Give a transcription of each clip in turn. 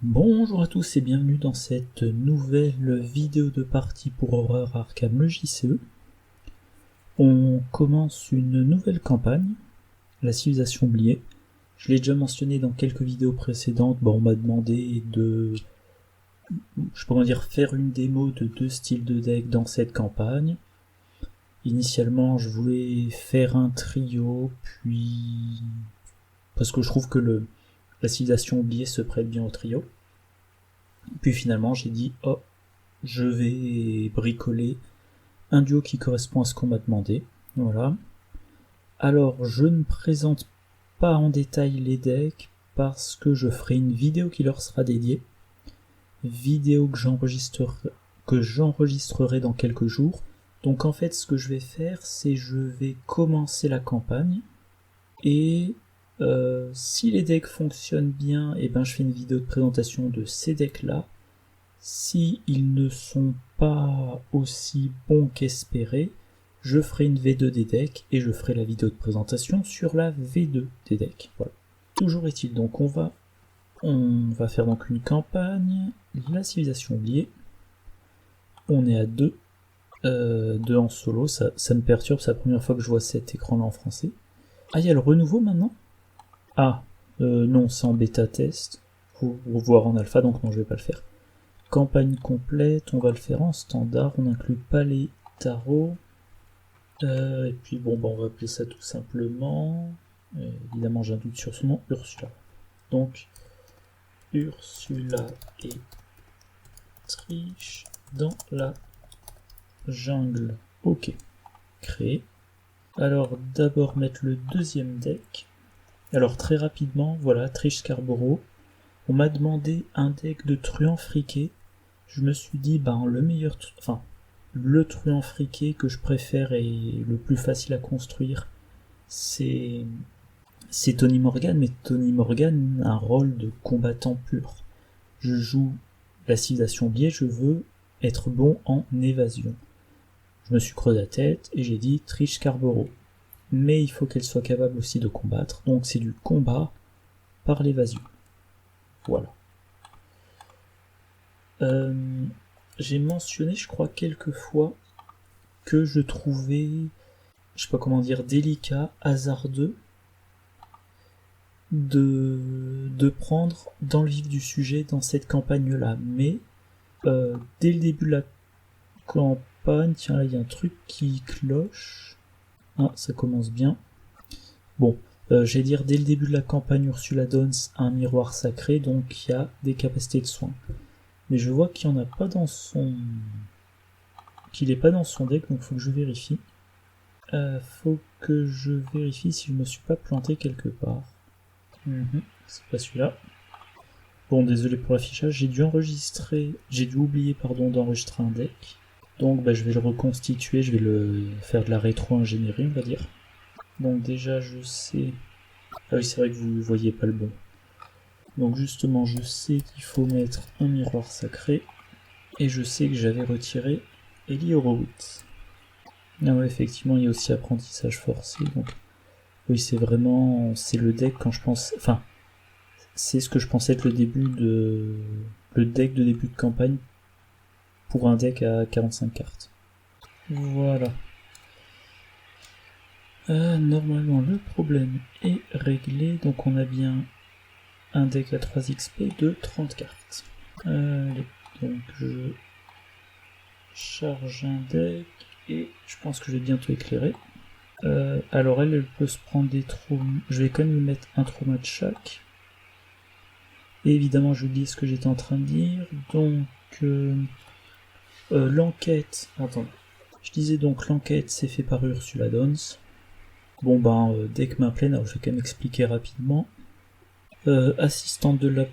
Bonjour à tous et bienvenue dans cette nouvelle vidéo de partie pour Horreur Arkham le JCE. On commence une nouvelle campagne, la civilisation oubliée. Je l'ai déjà mentionné dans quelques vidéos précédentes, on m'a demandé de faire une démo de deux styles de deck dans cette campagne. Initialement je voulais faire un trio, puis parce que je trouve que la civilisation oubliée se prête bien au trio. Puis finalement j'ai dit je vais bricoler un duo qui correspond à ce qu'on m'a demandé. Voilà. Alors je ne présente pas en détail les decks parce que je ferai une vidéo qui leur sera dédiée. Vidéo que j'enregistrerai dans quelques jours. Donc en fait ce que je vais faire c'est je vais commencer la campagne et si les decks fonctionnent bien, je fais une vidéo de présentation de ces decks là. Si ils ne sont pas aussi bons qu'espéré, je ferai une V2 des decks et je ferai la vidéo de présentation sur la V2 des decks. Voilà. Toujours est-il, donc on va faire donc une campagne, la civilisation oubliée. On est à 2 en solo, ça me perturbe, c'est la première fois que je vois cet écran là en français. Ah, il y a le renouveau maintenant? Ah, non, c'est en bêta test. Faut voir en alpha, donc non, je vais pas le faire. Campagne complète, on va le faire en standard, on n'inclut pas les tarots. Et puis on va appeler ça tout simplement, évidemment j'ai un doute sur son nom, Ursula. Donc Ursula et Trish dans la jungle. Ok, créé. Alors d'abord mettre le deuxième deck. Alors très rapidement, voilà, Trish Scarborough. On m'a demandé un deck de truands friqués. Je me suis dit, le truand friqué que je préfère et le plus facile à construire, c'est Tony Morgan, mais Tony Morgan a un rôle de combattant pur. Je joue la civilisation oubliée, je veux être bon en évasion. Je me suis creusé la tête et j'ai dit Trish Scarborough. Mais il faut qu'elle soit capable aussi de combattre, donc c'est du combat par l'évasion. Voilà. J'ai mentionné, je crois, quelques fois que je trouvais, délicat, hasardeux de prendre dans le vif du sujet dans cette campagne-là. Mais dès le début de la campagne, tiens là il y a un truc qui cloche. Ah, ça commence bien. Bon, j'allais dire dès le début de la campagne, Ursula donne un miroir sacré, donc il y a des capacités de soins. Mais je vois qu'il n'est pas dans son deck, donc faut que je vérifie. Faut que je vérifie si je me suis pas planté quelque part. C'est pas celui-là. Bon, désolé pour l'affichage, j'ai dû oublier d'enregistrer un deck. Donc je vais le reconstituer, je vais le faire de la rétro-ingénierie, on va dire. Donc déjà je sais... Ah oui, c'est vrai que vous ne voyez pas le bon. Donc justement, je sais qu'il faut mettre un miroir sacré. Et je sais que j'avais retiré Eli Horowitz. Ah ouais, effectivement, il y a aussi apprentissage forcé. Donc oui, c'est le deck quand je pense... Enfin, c'est ce que je pensais être le deck de début de campagne pour un deck à 45 cartes. Voilà. Normalement, le problème est réglé. Donc on a bien un deck à 3 XP de 30 cartes. Allez, donc je charge un deck et je pense que je vais bientôt éclairer. Alors elle peut se prendre des traumas. Je vais quand même lui mettre un trauma de chaque. Et évidemment j'ai oublié ce que j'étais en train de dire. Donc l'enquête. Attends. Je disais donc l'enquête c'est fait par Ursula Dons. Deck main pleine, alors je vais quand même expliquer rapidement. Assistante de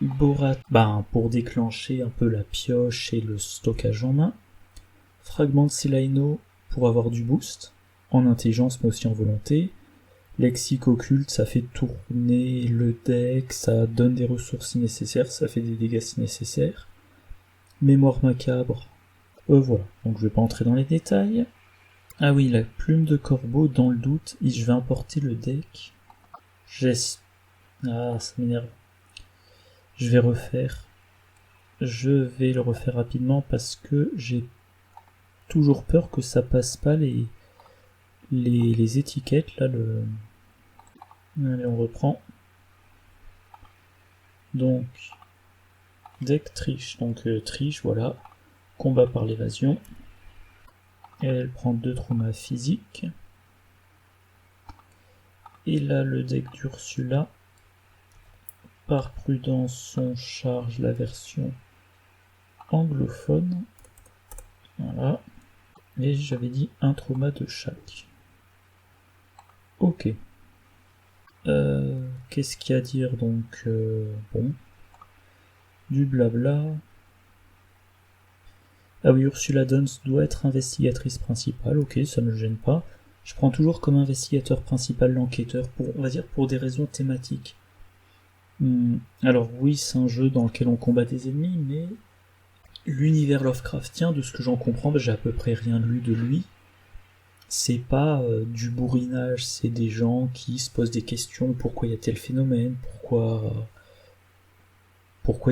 laboratoire, pour déclencher un peu la pioche et le stockage en main. Fragment de Celaino pour avoir du boost, en intelligence mais aussi en volonté. Lexique occulte, ça fait tourner le deck, ça donne des ressources si nécessaire, ça fait des dégâts si nécessaire. Mémoire macabre, voilà, donc je vais pas entrer dans les détails. Ah oui, la plume de corbeau, dans le doute, je vais importer le deck. Ah, ça m'énerve. Je vais le refaire rapidement parce que j'ai toujours peur que ça passe pas les étiquettes là. Allez, on reprend. Donc deck triche, donc triche, voilà, combat par l'évasion. Elle prend 2 traumas physiques. Et là le deck d'Ursula, par prudence on charge la version anglophone. Voilà. Et j'avais dit un trauma de chaque. Ok. Qu'est-ce qu'il y a à dire donc bon. Du blabla. Ah oui, Ursula Dons doit être investigatrice principale. Ok, ça ne me gêne pas. Je prends toujours comme investigateur principal l'enquêteur, on va dire pour des raisons thématiques. Alors oui, c'est un jeu dans lequel on combat des ennemis, mais l'univers Lovecraftien, de ce que j'en comprends, j'ai à peu près rien lu de lui. C'est pas du bourrinage, c'est des gens qui se posent des questions, pourquoi il y a tel phénomène, pourquoi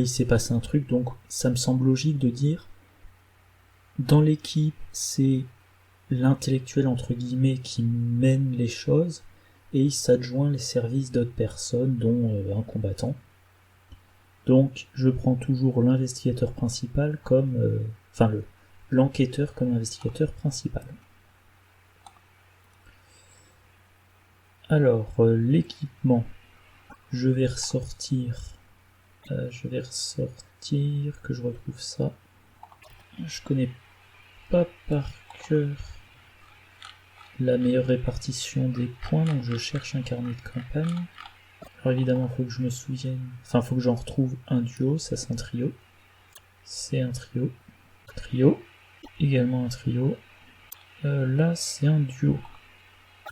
il s'est passé un truc, donc ça me semble logique de dire, dans l'équipe, c'est l'intellectuel entre guillemets qui mène les choses, et il s'adjoint les services d'autres personnes, dont un combattant. Donc je prends toujours l'investigateur principal comme... l'enquêteur comme investigateur principal. Alors, l'équipement, je vais ressortir, que je retrouve ça. Je connais pas par cœur la meilleure répartition des points, donc je cherche un carnet de campagne. Alors évidemment, il faut que je me souvienne, faut que j'en retrouve un duo, ça c'est un trio. C'est un trio. Trio, également un trio. Là, c'est un duo.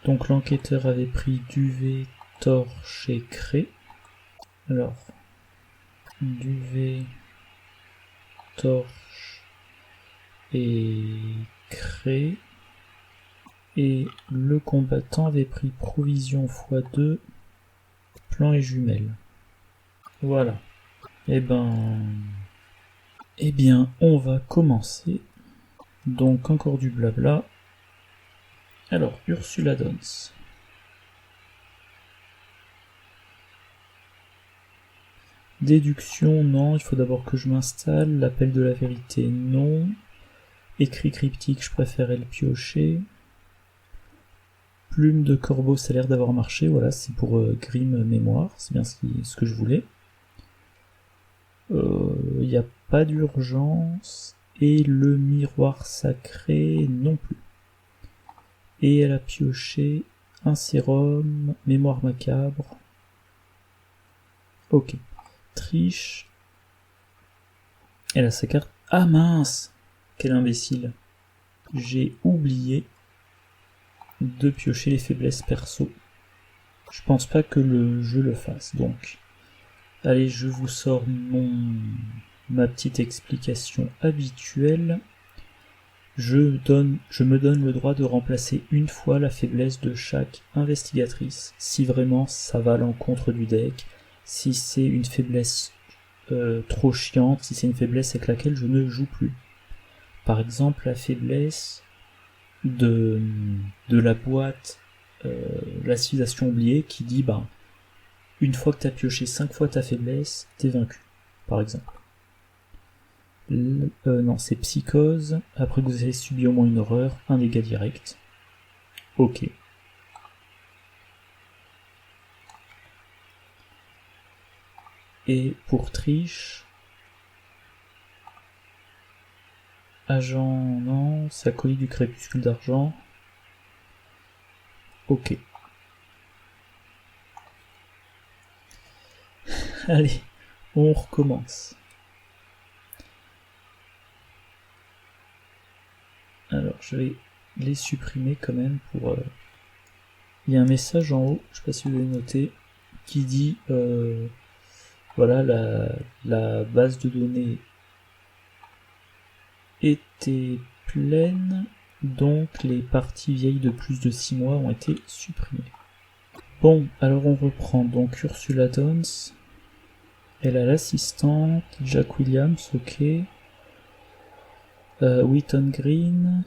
Donc l'enquêteur avait pris duvet, torche et craie. Alors, duvet, torche et craie. Et le combattant avait pris provision x2, plan et jumelles. Voilà. Eh bien, on va commencer. Donc encore du blabla. Alors, Ursula Dons. Déduction, non, il faut d'abord que je m'installe. L'appel de la vérité, non. Écrit cryptique, je préférais le piocher. Plume de corbeau, ça a l'air d'avoir marché. Voilà, c'est pour Grim Mémoire, c'est bien ce que je voulais. Il n'y a pas d'urgence. Et le miroir sacré, non plus. Et elle a pioché un sérum, mémoire macabre. Ok. Triche. Elle a sa carte. Ah mince! Quel imbécile. J'ai oublié de piocher les faiblesses perso. Je pense pas que le jeu le fasse, donc. Allez, je vous sors ma petite explication habituelle. Je me donne le droit de remplacer une fois la faiblesse de chaque investigatrice, si vraiment ça va à l'encontre du deck, si c'est une faiblesse trop chiante, si c'est une faiblesse avec laquelle je ne joue plus. Par exemple, la faiblesse de la boîte la civilisation oubliée qui dit une fois que tu as pioché 5 fois ta faiblesse, t'es vaincu, par exemple. Non, c'est psychose. Après que vous avez subi au moins une horreur, un dégât direct. Ok. Et pour triche, agent, non, ça colis du crépuscule d'argent. Ok. Allez, on recommence. Alors, je vais les supprimer quand même pour... Il y a un message en haut, je sais pas si vous avez noté, qui dit voilà, la base de données était pleine, donc les parties vieilles de plus de 6 mois ont été supprimées. Bon, alors on reprend. Donc Ursula Dons, Elle a l'assistante, Jack Williams, ok. Wheaton Green.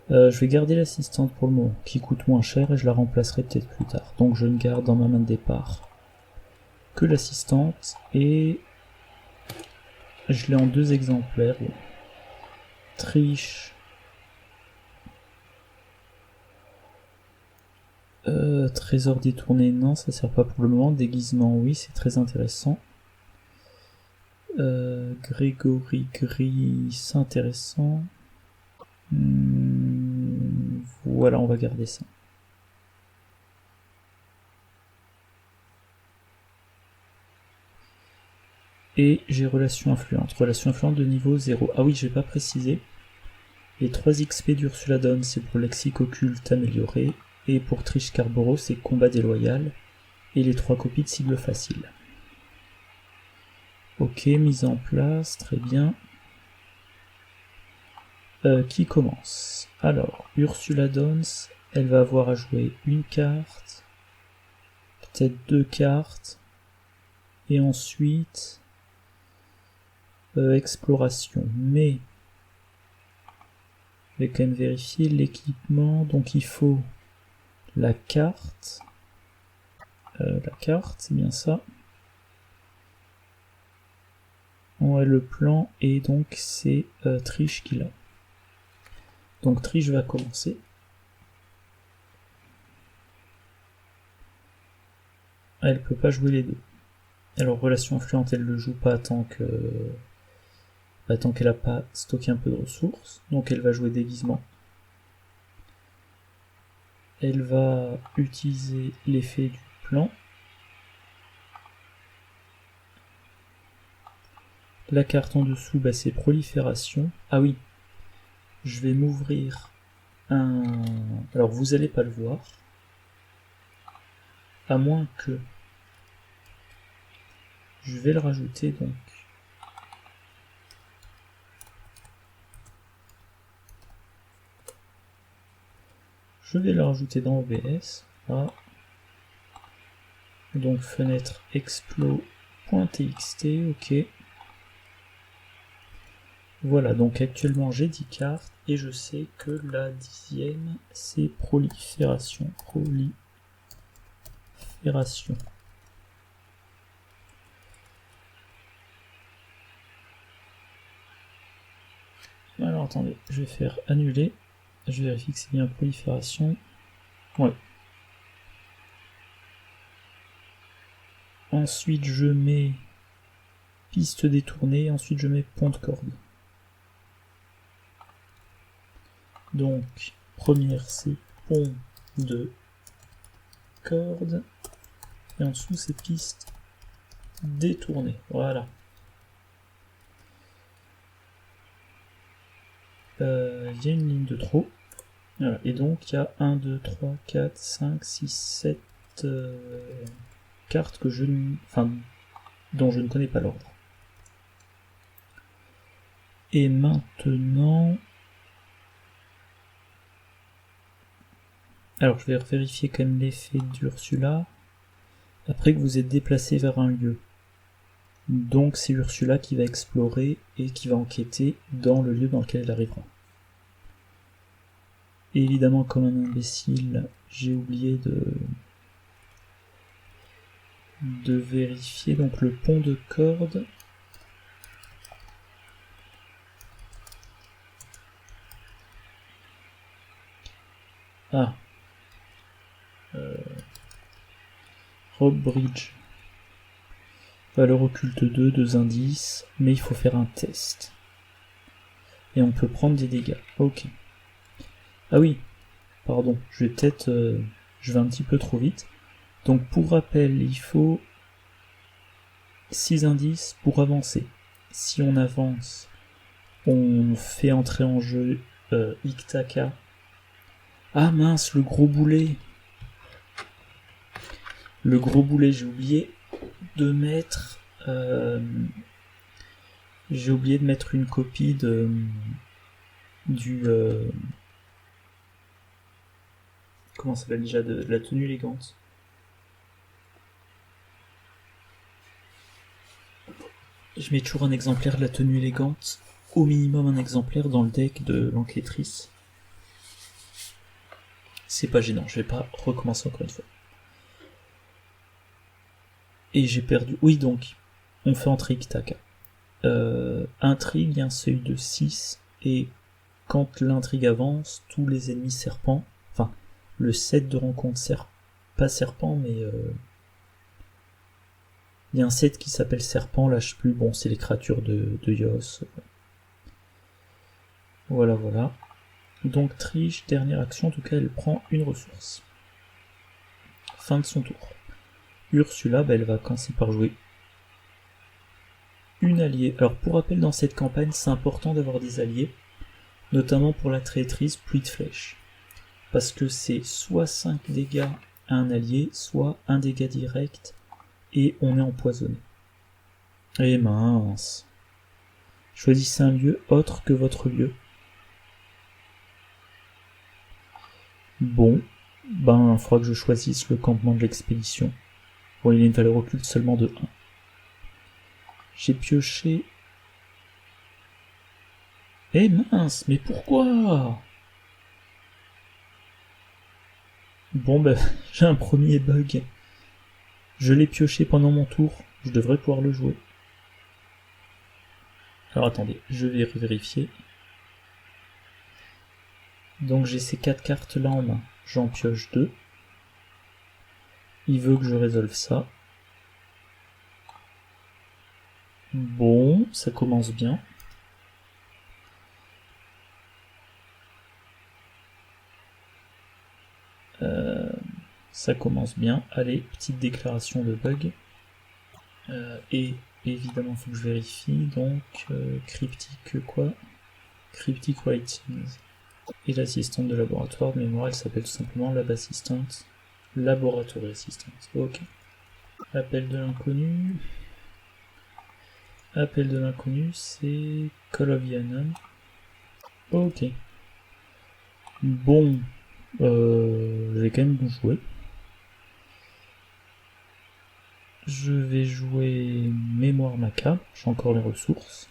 Je vais garder l'assistante pour le moment, qui coûte moins cher et je la remplacerai peut-être plus tard. Donc je ne garde dans ma main de départ que l'assistante et je l'ai en 2 exemplaires. Bon. Triche. Trésor détourné, non, ça sert pas pour le moment. Déguisement, oui, c'est très intéressant. Grégory Gris, c'est intéressant. Voilà, on va garder ça. Et j'ai relation influente. Relation influente de niveau 0. Ah oui, je vais pas préciser. Les 3 XP d'Ursula Dawn, c'est pour lexique occulte amélioré. Et pour Trish Scarborough, c'est combat déloyal. Et les 3 copies de cible facile. Ok, mise en place, très bien. Qui commence? Alors, Ursula Dawns, elle va avoir à jouer une carte, peut-être 2 cartes, et ensuite exploration. Mais je vais quand même vérifier l'équipement, donc il faut la carte. La carte, c'est bien ça. Ouais, le plan, et donc c'est Trish qui l'a. Donc Trish va commencer. Elle peut pas jouer les deux. Alors relation influente, elle le joue pas tant qu'elle a pas stocké un peu de ressources. Donc elle va jouer déguisement. Elle va utiliser l'effet du plan. La carte en dessous, c'est prolifération. Ah oui, je vais m'ouvrir un... Alors vous allez pas le voir. À moins que... Je vais le rajouter donc. Je vais le rajouter dans OBS. Là. Donc fenêtre explo.txt, ok. Voilà, donc actuellement j'ai 10 cartes et je sais que la 10e c'est prolifération. Prolifération. Alors attendez, je vais faire annuler. Je vérifie que c'est bien prolifération. Ouais. Ensuite je mets piste détournée, ensuite je mets pont de corde. Donc première c'est pont de corde et en dessous c'est piste détournée. Voilà. Il y a une ligne de trop. Voilà. Et donc il y a 1, 2, 3, 4, 5, 6, 7 cartes que dont je ne connais pas l'ordre. Et maintenant... Alors je vais vérifier quand même l'effet d'Ursula. Après que vous êtes déplacé vers un lieu. Donc c'est Ursula qui va explorer et qui va enquêter dans le lieu dans lequel elle arrivera. Et évidemment, comme un imbécile, j'ai oublié de vérifier donc le pont de corde. Ah. Rob Bridge. Valeur occulte 2, 2 indices, mais il faut faire un test. Et on peut prendre des dégâts. Ok. Ah oui, pardon, je vais un petit peu trop vite. Donc pour rappel, il faut 6 indices pour avancer. Si on avance, on fait entrer en jeu Iktaka. Ah mince, le gros boulet. Le gros boulet, j'ai oublié de mettre... j'ai oublié de mettre une copie du... comment ça s'appelle déjà, de la tenue élégante. Je mets toujours un exemplaire de la tenue élégante, au minimum un exemplaire dans le deck de l'enquêtrice. C'est pas gênant, je vais pas recommencer encore une fois. Et j'ai perdu... Oui, donc, on fait en trick-tac. Intrigue, il y a un seuil de 6, et quand l'intrigue avance, tous les ennemis serpents, enfin, le set de rencontre pas serpent, mais il y a un set qui s'appelle serpent, là je sais plus, bon, c'est les créatures de Yos. Voilà. Donc triche, dernière action, en tout cas elle prend une ressource. Fin de son tour. Ursula, elle va commencer par jouer une alliée. Alors pour rappel, dans cette campagne, c'est important d'avoir des alliés, notamment pour la traîtrise pluie de flèches. Parce que c'est soit 5 dégâts à un allié, soit 1 dégât direct, et on est empoisonné. Et mince. Choisissez un lieu autre que votre lieu. Bon, il faudra que je choisisse le campement de l'expédition. Bon, il a une valeur occulte seulement de 1. J'ai pioché... Eh mince, mais pourquoi? Bon j'ai un premier bug. Je l'ai pioché pendant mon tour, je devrais pouvoir le jouer. Alors attendez, je vais vérifier. Donc j'ai ces 4 cartes là en main, j'en pioche 2. Il veut que je résolve ça. Bon, ça commence bien. Ça commence bien. Allez, petite déclaration de bug. Et évidemment, il faut que je vérifie. Donc, cryptic quoi? Cryptic writings. Et l'assistante de laboratoire de mémoire, elle s'appelle tout simplement Lab Assistant. Laboratory Assistant. Ok. Appel de l'inconnu. Appel de l'inconnu, c'est Call of Yannon. Ok. Bon. Je vais quand même jouer. Je vais jouer Mémoire Macabre, j'ai encore les ressources.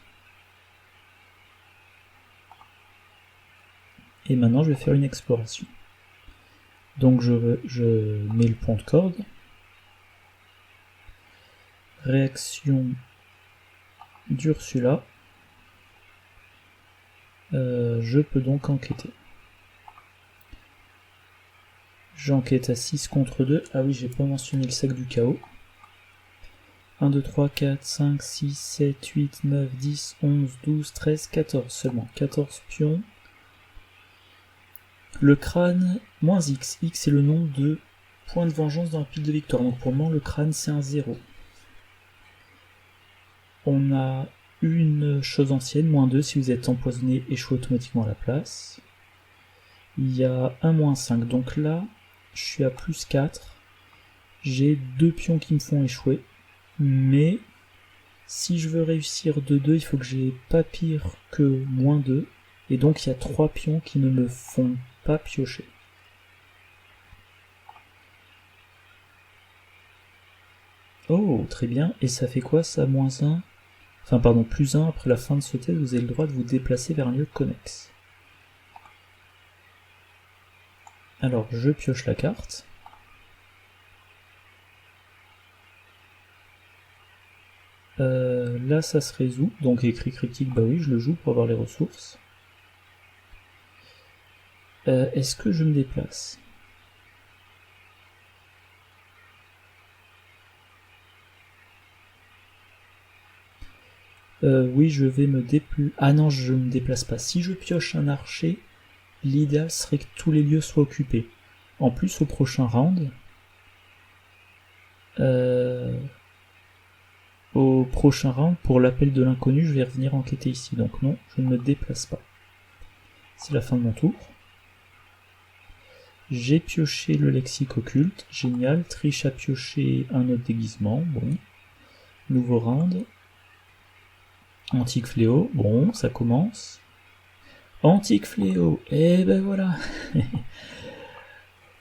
Et maintenant je vais faire une exploration. Donc je mets le point de corde. Réaction d'Ursula. Je peux donc enquêter. J'enquête à 6 contre 2. Ah oui, j'ai pas mentionné le sac du chaos. 1, 2, 3, 4, 5, 6, 7, 8, 9, 10, 11, 12, 13, 14 seulement. 14 pions. Le crâne, moins X. X est le nombre de points de vengeance dans la pile de victoire. Donc pour le moment, le crâne, c'est un 0. On a une chose ancienne, moins 2. Si vous êtes empoisonné, échouez automatiquement à la place. Il y a un moins 5. Donc là, je suis à plus 4. J'ai 2 pions qui me font échouer. Mais si je veux réussir de 2, il faut que j'ai pas pire que moins 2. Et donc il y a 3 pions qui ne me font pas piocher. Oh, très bien. Et ça fait quoi ça, moins 1? Enfin, pardon, plus 1. Après la fin de ce test, vous avez le droit de vous déplacer vers un lieu connexe. Alors, je pioche la carte. Là, ça se résout. Donc, écrit critique, bah oui, je le joue pour avoir les ressources. Est-ce que je me déplace? Oui, je vais me déplacer. Ah non, je ne me déplace pas. Si je pioche un archer, l'idéal serait que tous les lieux soient occupés. En plus, au prochain round, pour l'appel de l'inconnu, je vais revenir enquêter ici. Donc non, je ne me déplace pas. C'est la fin de mon tour. J'ai pioché le lexique occulte, génial. Triche a pioché un autre déguisement, bon. Nouveau round. Antique fléau, bon, ça commence. Antique fléau, et ben voilà.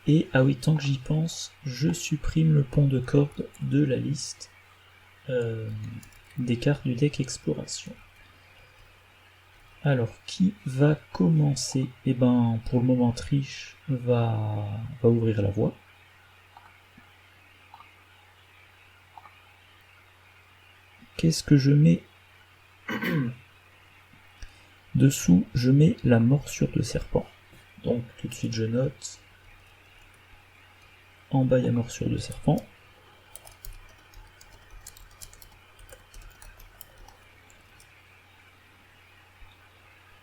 Et ah oui, tant que j'y pense, je supprime le pont de corde de la liste. des cartes du deck exploration. Alors, qui va commencer? Eh ben, pour le moment, Triche va ouvrir la voie. Qu'est-ce que je mets? Dessous, je mets la morsure de serpent. Donc, tout de suite, je note. En bas, il y a morsure de serpent.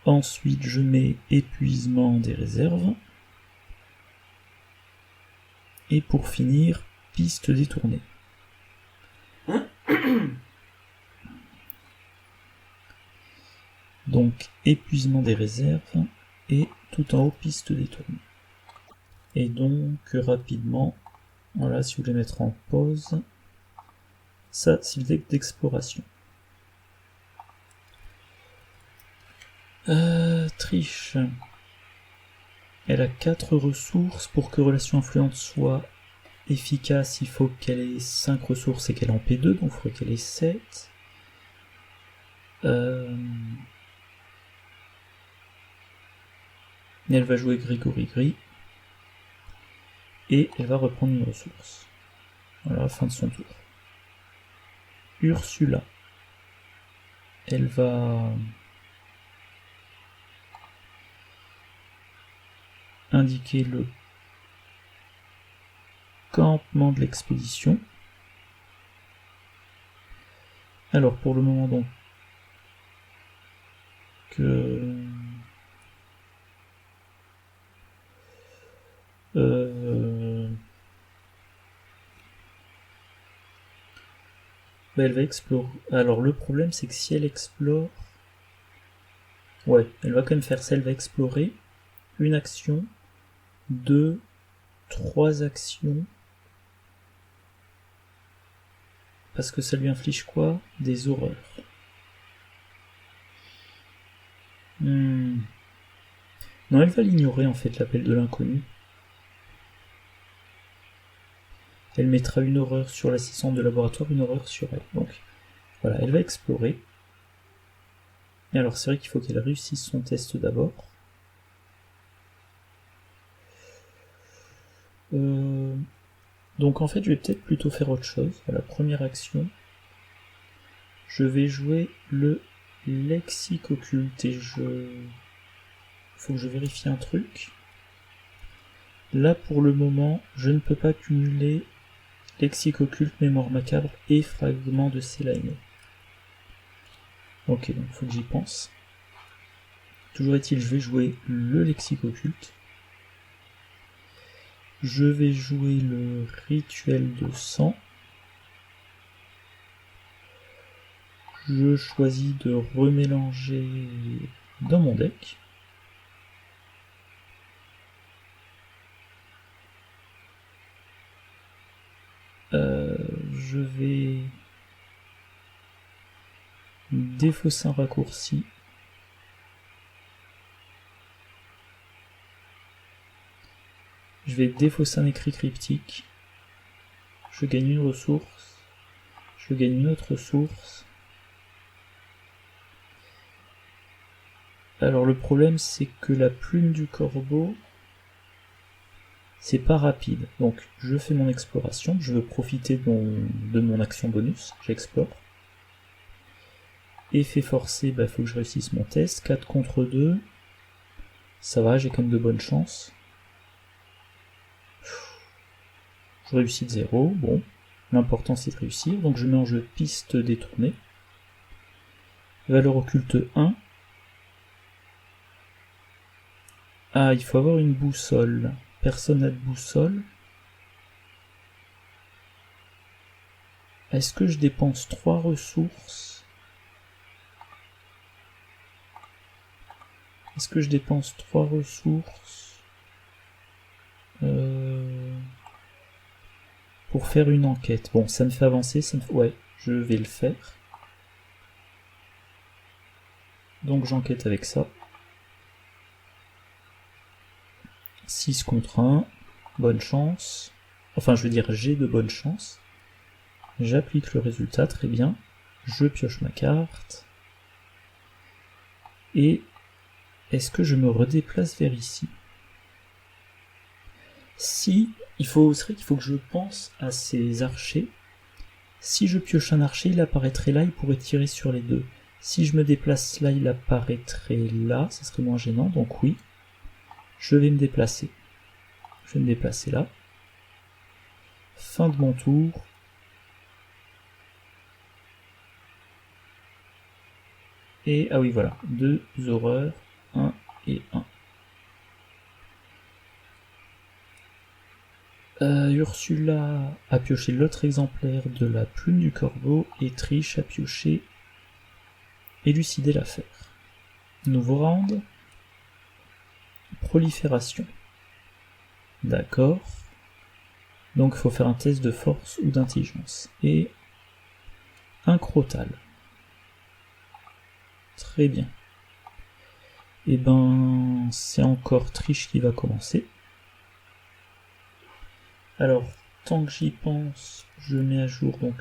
Ensuite, je mets épuisement des réserves. Et pour finir, piste détournée. Donc, épuisement des réserves et tout en haut, piste détournée. Et donc, rapidement, voilà, si vous voulez mettre en pause, ça, c'est le deck d'exploration. Triche. Elle a 4 ressources. Pour que Relation Influente soit efficace, il faut qu'elle ait 5 ressources et qu'elle est en P2, donc il faudrait qu'elle ait 7. Elle va jouer Grégory Gris. Et elle va reprendre une ressource. Voilà, fin de son tour. Ursula. Elle va indiquer le campement de l'expédition. Alors pour le moment donc elle va explorer. Alors le problème c'est que si elle explore, ouais, elle va quand même faire ça, elle va explorer une action, 2, 3 actions, parce que ça lui inflige quoi? Des horreurs. Non, elle va l'ignorer en fait, l'appel de l'inconnu. Elle mettra une horreur sur l'assistante de laboratoire, une horreur sur elle. Donc voilà, elle va explorer. Et alors c'est vrai qu'il faut qu'elle réussisse son test d'abord. Donc en fait je vais peut-être plutôt faire autre chose. À la première action, je vais jouer le lexique occulte et faut que je vérifie un truc. Là pour le moment, je ne peux pas cumuler lexique occulte, mémoire macabre et fragment de Céline. Ok, donc il faut que j'y pense. Toujours est-il, je vais jouer le lexique occulte. Je vais jouer le rituel de sang. Je choisis de remélanger dans mon deck. Je vais défausser un raccourci. Je vais défausser un écrit cryptique. Je gagne une ressource. Je gagne une autre ressource. Alors le problème c'est que la plume du corbeau, c'est pas rapide. Donc je fais mon exploration, je veux profiter de mon action bonus, j'explore. Effet forcé, il faut que je réussisse mon test. 4 contre 2. Ça va, j'ai quand même de bonnes chances. Je réussis de 0, bon. L'important c'est de réussir, donc je mets en jeu piste détournée. Valeur occulte 1. Ah, il faut avoir une boussole. Personne n'a de boussole. Est-ce que je dépense 3 ressources? Est-ce que je dépense 3 ressources pour faire une enquête? Bon, ça me fait avancer, ouais, je vais le faire. Donc j'enquête avec ça. 6 contre 1, bonne chance. Enfin, je veux dire, j'ai de bonnes chances. J'applique le résultat, très bien. je pioche ma carte. Et est-ce que je me redéplace vers ici? Si, c'est vrai qu'il faut que je pense à ces archers. Si je pioche un archer, il apparaîtrait là, il pourrait tirer sur les deux. Si je me déplace là, il apparaîtrait là, ça serait moins gênant, donc oui. Je vais me déplacer. Je vais me déplacer là. Fin de mon tour. Et, ah oui, voilà, 2 horreurs, 1 et 1. Ursula a pioché l'autre exemplaire de la plume du corbeau et Trish a pioché élucider l'affaire. Nouveau round. Prolifération. D'accord. Donc il faut faire un test de force ou d'intelligence. Et un crotal. Très bien. Et ben c'est encore Trish qui va commencer. Alors, tant que j'y pense, je mets à jour donc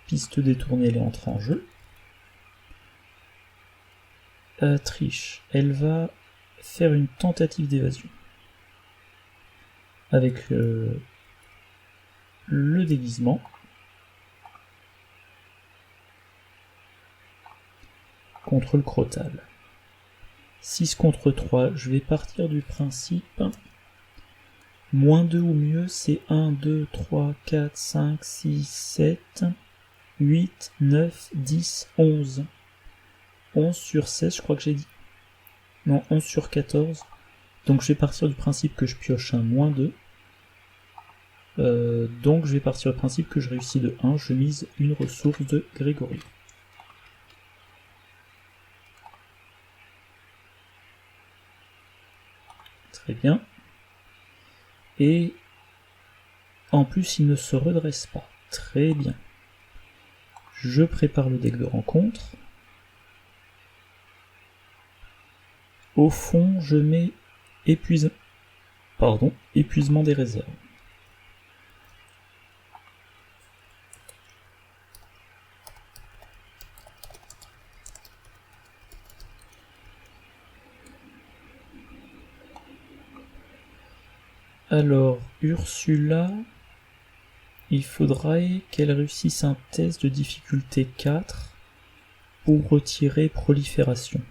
piste détournée, elle est entrée en jeu. Trish, elle va faire une tentative d'évasion. Avec le déguisement. Contre le crotal. 6 contre 3, je vais partir du principe... Moins 2 ou mieux, c'est 1, 2, 3, 4, 5, 6, 7, 8, 9, 10, 11. 11 sur 16, je crois que j'ai dit. Non, 11 sur 14. Donc je vais partir du principe que je pioche un moins 2. Donc je vais partir du principe que je réussis de 1. Je mise une ressource de Grégory. Très bien. Et en plus, il ne se redresse pas. Très bien. Je prépare le deck de rencontre. Au fond, je mets épuisement des réserves. Alors, Ursula, il faudrait qu'elle réussisse un test de difficulté 4 pour retirer prolifération.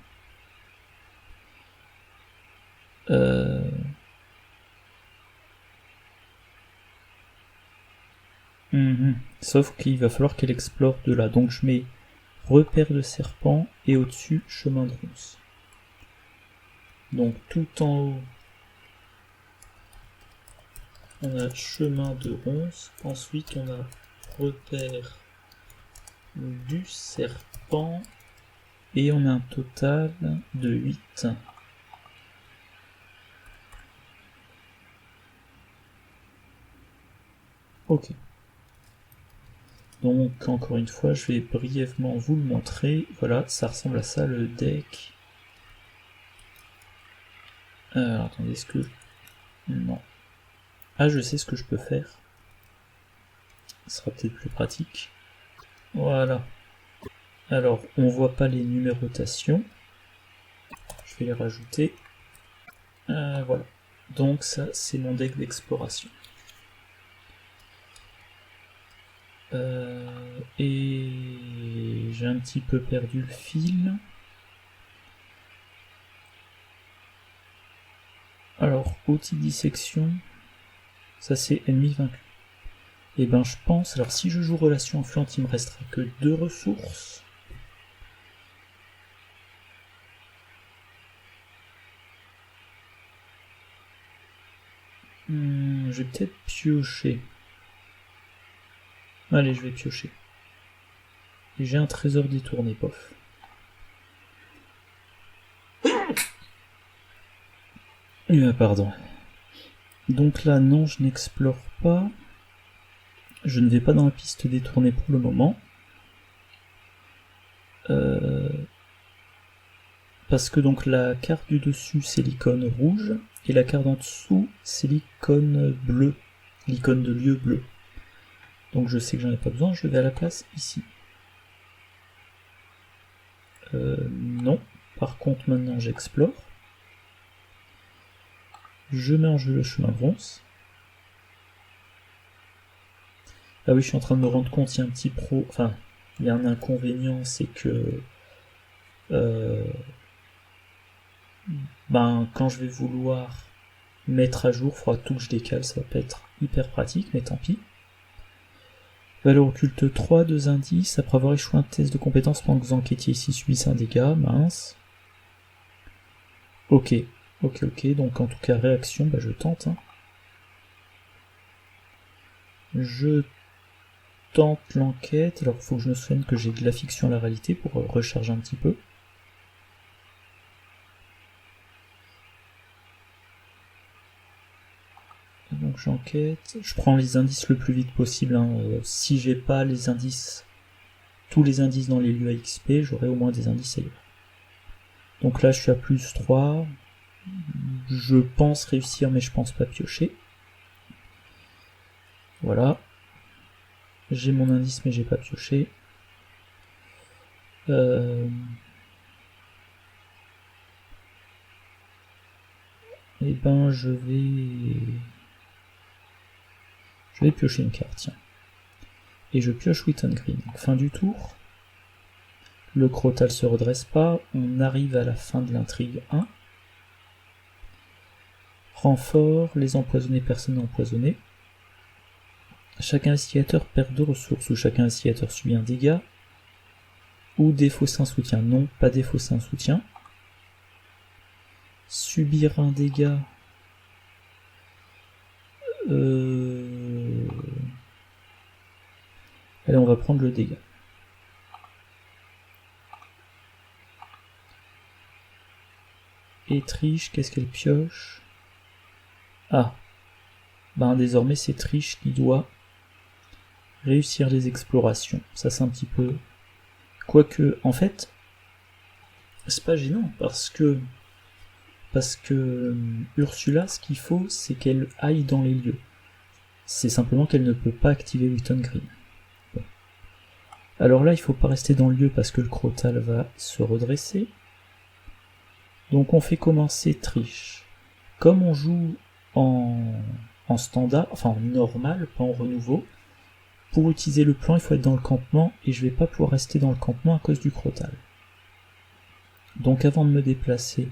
Sauf qu'il va falloir qu'elle explore de là. Donc je mets repère de serpent et au-dessus chemin de ronce. Donc tout en haut, on a chemin de ronce. Ensuite on a repère du serpent. Et on a un total de 8. Ok. Donc encore une fois, je vais brièvement vous le montrer. Voilà, ça ressemble à ça le deck. Alors attendez, est-ce que... Non. Ah, je sais ce que je peux faire. Ce sera peut-être plus pratique. Voilà. Alors, on voit pas les numérotations. Je vais les rajouter. Voilà. Donc ça, c'est mon deck d'exploration. Et j'ai un petit peu perdu le fil. Alors, outil dissection, ça c'est ennemi vaincu. Et ben je pense, alors si je joue relation influente, il me restera que 2 ressources. Je vais peut-être piocher. Allez, je vais piocher. Et j'ai un trésor détourné, pof. Pardon. Donc là, non, je n'explore pas. Je ne vais pas dans la piste détournée pour le moment. Parce que donc la carte du dessus, c'est l'icône rouge. Et la carte en dessous, c'est l'icône bleue. L'icône de lieu bleu. Donc je sais que j'en ai pas besoin, je vais à la place ici. Non. Par contre, maintenant j'explore. Je mets en jeu le chemin bronze. Ah oui, je suis en train de me rendre compte, il y a un petit enfin, il y a un inconvénient, c'est que quand je vais vouloir mettre à jour, il faudra tout que je décale, ça va pas être hyper pratique, mais tant pis. Valeur occulte 3, 2 indices, après avoir échoué un test de compétence pendant que vous enquêtiez ici, subissez un dégât, mince. Ok, donc en tout cas réaction, je tente. Hein. Je tente l'enquête, alors il faut que je me souvienne que j'ai de la fiction à la réalité pour recharger un petit peu. Donc j'enquête, je prends les indices le plus vite possible, hein. Si j'ai pas les indices, tous les indices dans les lieux à XP, j'aurai au moins des indices ailleurs. Donc là je suis à plus 3, je pense réussir mais je pense pas piocher. Voilà. J'ai mon indice mais j'ai pas pioché. Et ben je vais piocher une carte, tiens. Et je pioche Wheaton Green. Fin du tour. Le Crotal se redresse pas. On arrive à la fin de l'intrigue 1. Renfort, les empoisonnés, personnes empoisonnées. Chaque investigateur perd 2 ressources ou chaque investigateur subit un dégât. Ou défausser un soutien. Non, pas défausser un soutien. Subir un dégât. Allez, on va prendre le dégât. Et Triche, qu'est-ce qu'elle pioche? Ah. Désormais c'est Triche qui doit réussir les explorations. Ça c'est un petit peu... Quoique, en fait, c'est pas gênant, parce que Ursula, ce qu'il faut, c'est qu'elle aille dans les lieux. C'est simplement qu'elle ne peut pas activer Wheaton Green. Bon. Alors là, il faut pas rester dans le lieu parce que le Crotal va se redresser. Donc on fait commencer Triche. Comme on joue en standard, enfin en normal, pas en renouveau, pour utiliser le plan, il faut être dans le campement, et je vais pas pouvoir rester dans le campement à cause du Crotal. Donc avant de me déplacer,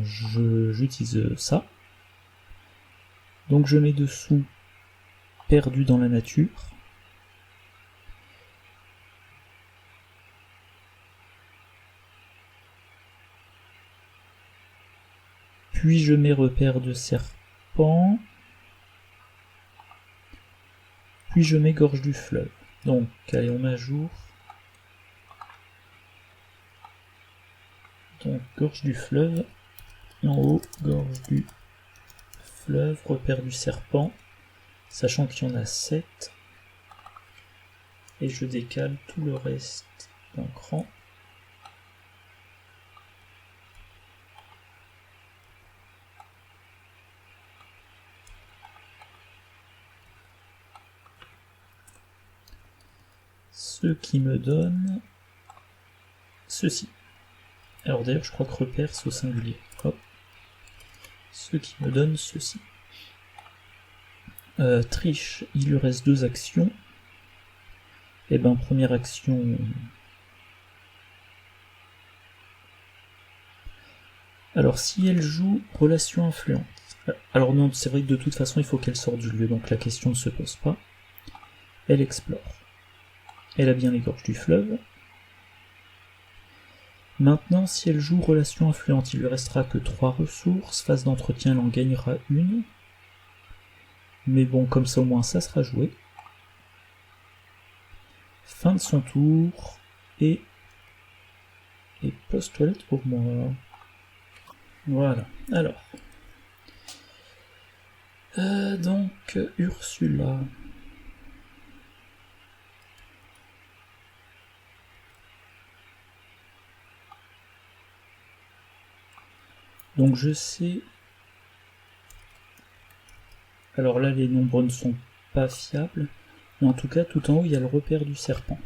j'utilise ça. Donc je mets dessous perdu dans la nature. Puis je mets repère de serpent. Puis je mets gorge du fleuve. Donc allez, on met à jour. Donc gorge du fleuve. Et en haut, gorge du fleuve, repère du serpent. Sachant qu'il y en a 7. Et je décale tout le reste d'un cran. Ce qui me donne ceci. Alors d'ailleurs, je crois que repère, c'est au singulier. Hop. Ce qui me donne ceci. Triche, il lui reste 2 actions. Et première action... Alors, si elle joue relation influente... Alors non, c'est vrai que de toute façon, il faut qu'elle sorte du lieu, donc la question ne se pose pas. Elle explore. Elle a bien les gorges du fleuve. Maintenant, si elle joue relation influente, il lui restera que 3 ressources. Phase d'entretien, elle en gagnera 1. Mais bon, comme ça au moins ça sera joué. Fin de son tour. Et post-toilette pour moi. Voilà. Alors. Donc, Ursula. Donc je sais... Alors là, les nombres ne sont pas fiables. Mais en tout cas, tout en haut, il y a le repère du serpent.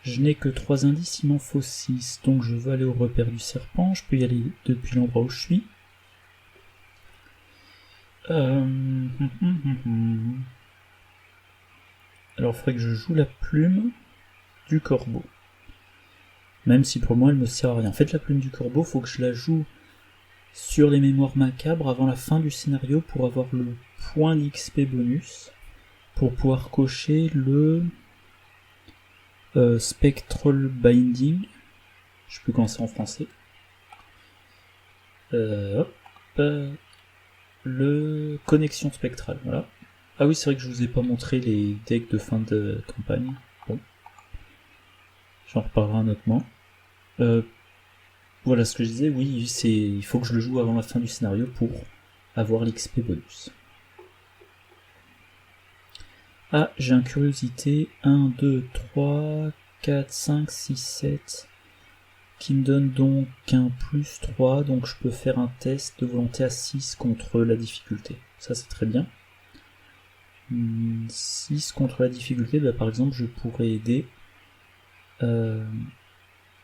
Je n'ai que 3 indices, il m'en faut 6. Donc je veux aller au repère du serpent. Je peux y aller depuis l'endroit où je suis. Alors il faudrait que je joue la plume du corbeau. Même si pour moi elle me sert à rien. En fait, la plume du corbeau, il faut que je la joue sur les mémoires macabres avant la fin du scénario pour avoir le point d'XP bonus. Pour pouvoir cocher le Spectral Binding. Je sais plus comment c'est en français. Le Connexion spectrale, voilà. Ah oui, c'est vrai que je vous ai pas montré les decks de fin de campagne. Bon. J'en reparlerai un autre moment. Voilà ce que je disais, oui, il faut que je le joue avant la fin du scénario pour avoir l'XP bonus. Ah, j'ai un curiosité 1, 2, 3, 4, 5, 6, 7 qui me donne donc un plus 3, donc je peux faire un test de volonté à 6 contre la difficulté. Ça c'est très bien. 6 contre la difficulté, bah, par exemple je pourrais aider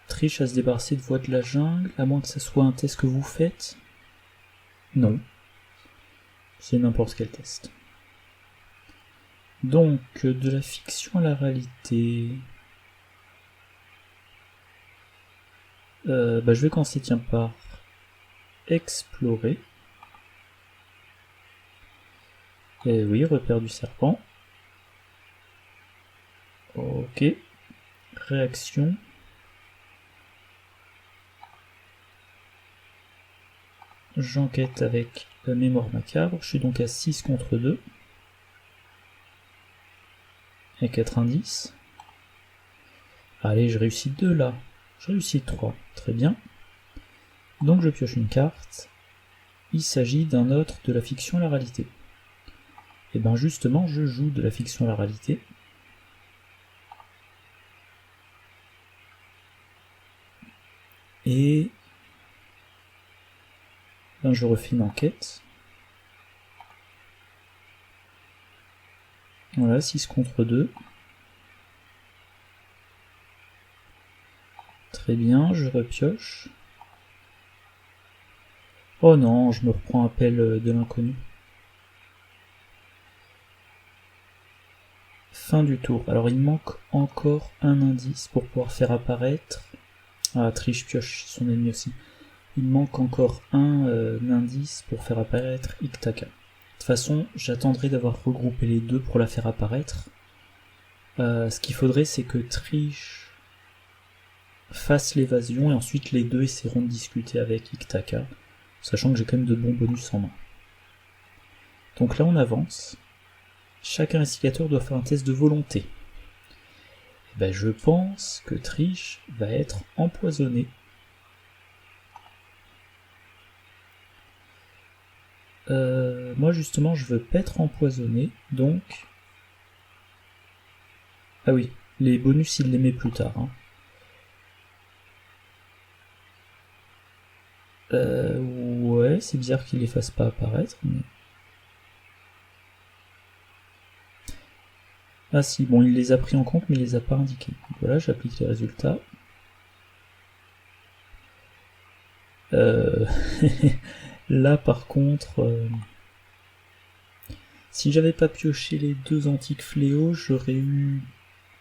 Trish à se débarrasser de Voix de la Jungle, à moins que ça soit un test que vous faites. Non. C'est n'importe quel test. Donc, de la fiction à la réalité... je vais commencer par explorer. Et oui, repère du serpent. Ok. Réaction. J'enquête avec la mémoire macabre. Je suis donc à 6 contre 2. Et 90. Allez, je réussis 2 là. Je réussis 3. Très bien. Donc je pioche une carte. Il s'agit d'un autre de la fiction à la réalité. Et bien justement, je joue de la fiction à la réalité. Et ben, je refais une enquête. Voilà, 6 contre 2. Très bien, je repioche. Oh non, je me reprends appel de l'inconnu. Fin du tour. Alors il manque encore un indice pour pouvoir faire apparaître... Ah, Trish pioche son ennemi aussi. Il manque encore un indice pour faire apparaître Iktaka. De toute façon, j'attendrai d'avoir regroupé les deux pour la faire apparaître. Ce qu'il faudrait, c'est que Trish fasse l'évasion et ensuite les deux essaieront de discuter avec Iktaka, sachant que j'ai quand même de bons bonus en main. Donc là, on avance. Chaque investigateur doit faire un test de volonté. Et ben, je pense que Trish va être empoisonnée. Moi justement je veux pas être empoisonné, donc... Ah oui, les bonus il les met plus tard. Hein. Ouais, c'est bizarre qu'il les fasse pas apparaître, mais... Ah si, bon il les a pris en compte mais il les a pas indiqués. Donc voilà, j'applique les résultats. Là par contre... Si j'avais pas pioché les deux antiques fléaux, j'aurais eu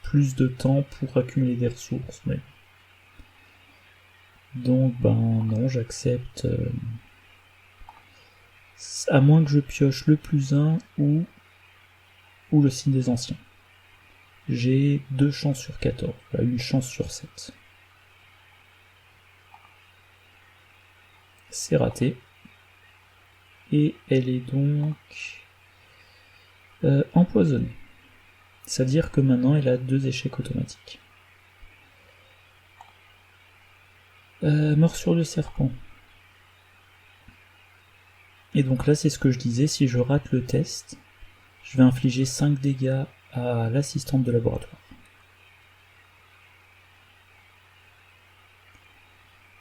plus de temps pour accumuler des ressources, mais... Donc, ben non, j'accepte... À moins que je pioche le plus 1 ou le signe des anciens. J'ai 2 chances sur 14, voilà, une chance sur 7. C'est raté. Et elle est donc... empoisonnée. C'est-à-dire que maintenant elle a 2 échecs automatiques. Morsure de serpent. Et donc là c'est ce que je disais, si je rate le test, je vais infliger 5 dégâts à l'assistante de laboratoire.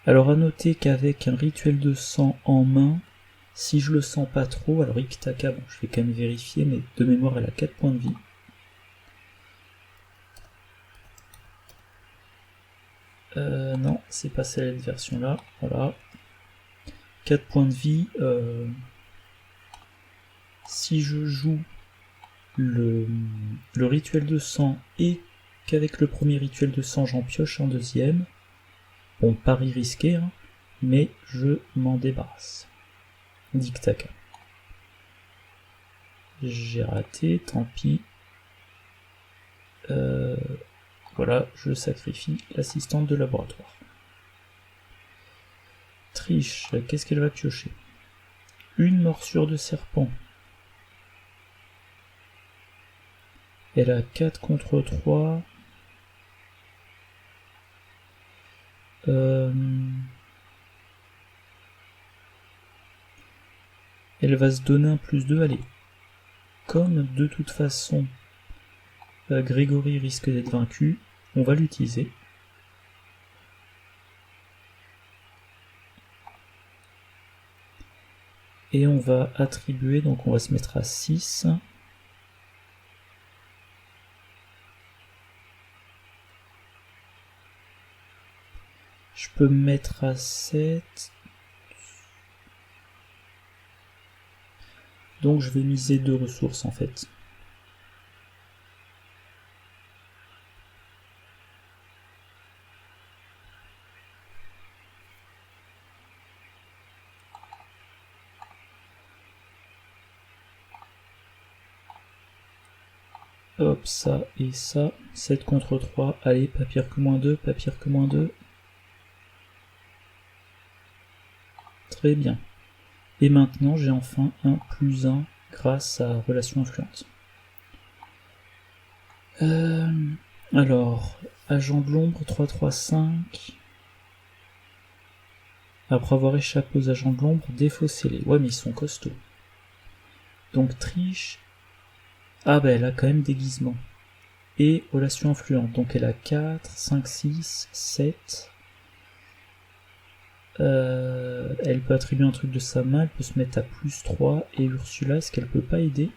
Alors à noter qu'avec un rituel de sang en main, si je le sens pas trop, alors Iktaka, bon, je vais quand même vérifier, mais de mémoire elle a 4 points de vie. Non, c'est pas cette version-là. Voilà. 4 points de vie. Si je joue le rituel de sang et qu'avec le premier rituel de sang j'en pioche un deuxième, bon, pari risqué, hein, mais je m'en débarrasse. Dictaca. J'ai raté, tant pis. Voilà, je sacrifie l'assistante de laboratoire. Triche, qu'est-ce qu'elle va piocher? Une morsure de serpent. Elle a 4 contre 3. Elle va se donner un plus 2, allez. Comme de toute façon Grégory risque d'être vaincu, on va l'utiliser. Et on va attribuer, donc on va se mettre à 6. Je peux me mettre à 7. Donc je vais miser 2 ressources en fait. Hop, ça et ça. 7 contre 3. Allez, pas pire que moins 2, pas pire que moins 2. Très bien. Et maintenant, j'ai enfin un plus 1 grâce à relation influente. Alors, agent de l'ombre, 3-3-5. Après avoir échappé aux agents de l'ombre, défaussez-les. Ouais, mais ils sont costauds. Donc, triche. Ah, bah, elle a quand même déguisement. Et relation influente. Donc, elle a 4, 5, 6, 7. Elle peut attribuer un truc de sa main, elle peut se mettre à plus 3. Et Ursula, est-ce qu'elle peut pas aider?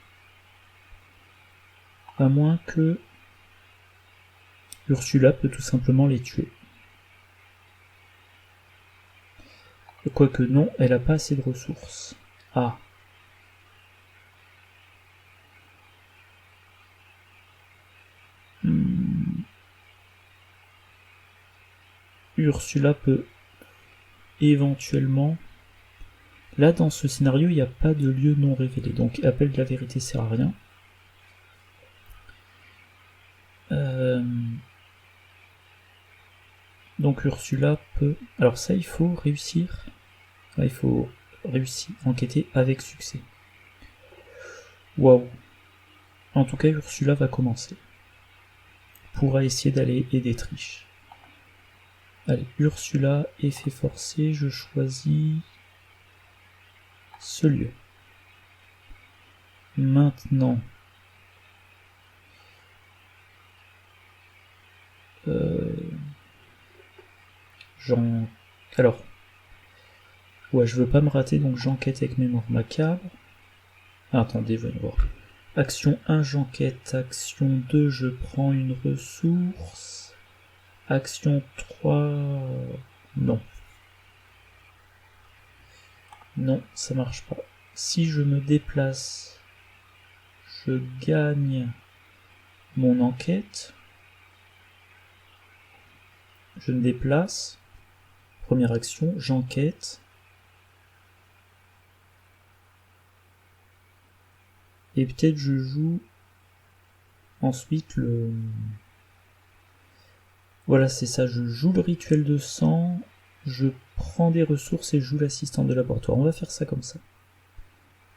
À moins que Ursula peut tout simplement les tuer. Quoique non, elle a pas assez de ressources. Ah. Ursula peut éventuellement... Là, dans ce scénario, il n'y a pas de lieu non révélé. Donc, appel de la vérité sert à rien. Donc, Ursula peut... Alors ça, il faut réussir. Il faut réussir, enquêter avec succès. Waouh. En tout cas, Ursula va commencer. Pourra essayer d'aller aider Triche. Allez, Ursula, effet forcé, je choisis ce lieu. Maintenant, alors, ouais, je veux pas me rater, donc j'enquête avec mémoire macabre. Ah, attendez, voyons voir. Action 1, j'enquête. Action 2, je prends une ressource. Action 3... Non. Non, ça marche pas. Si je me déplace, je gagne mon enquête. Je me déplace. Première action, j'enquête. Et peut-être je joue ensuite le... Voilà, c'est ça, je joue le rituel de sang, je prends des ressources et je joue l'assistant de laboratoire. On va faire ça comme ça.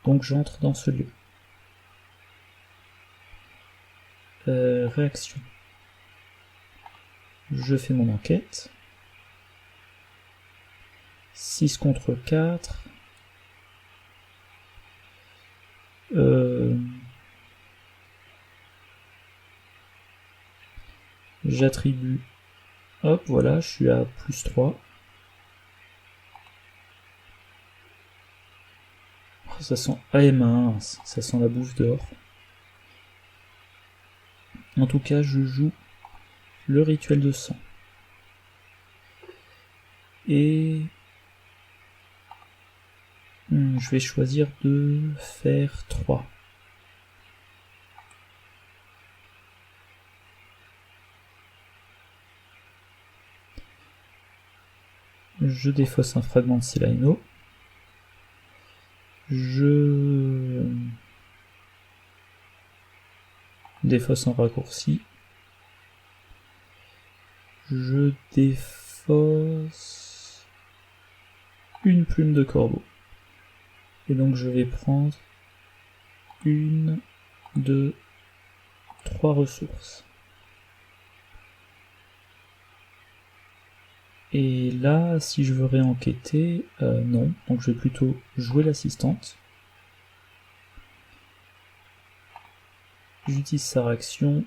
Donc j'entre dans ce lieu. Réaction. Je fais mon enquête. 6 contre 4. J'attribue. Hop, voilà, je suis à plus 3. Oh, ça sent... Ah, mince, ça sent la bouffe dehors. En tout cas, je joue le rituel de sang. Et je vais choisir de faire 3. Je défausse un fragment de Celaeno. Je défausse un raccourci. Je défausse une plume de corbeau. Et donc je vais prendre 1, 2, 3 ressources. Et là, si je veux réenquêter, non. Donc je vais plutôt jouer l'assistante. J'utilise sa réaction.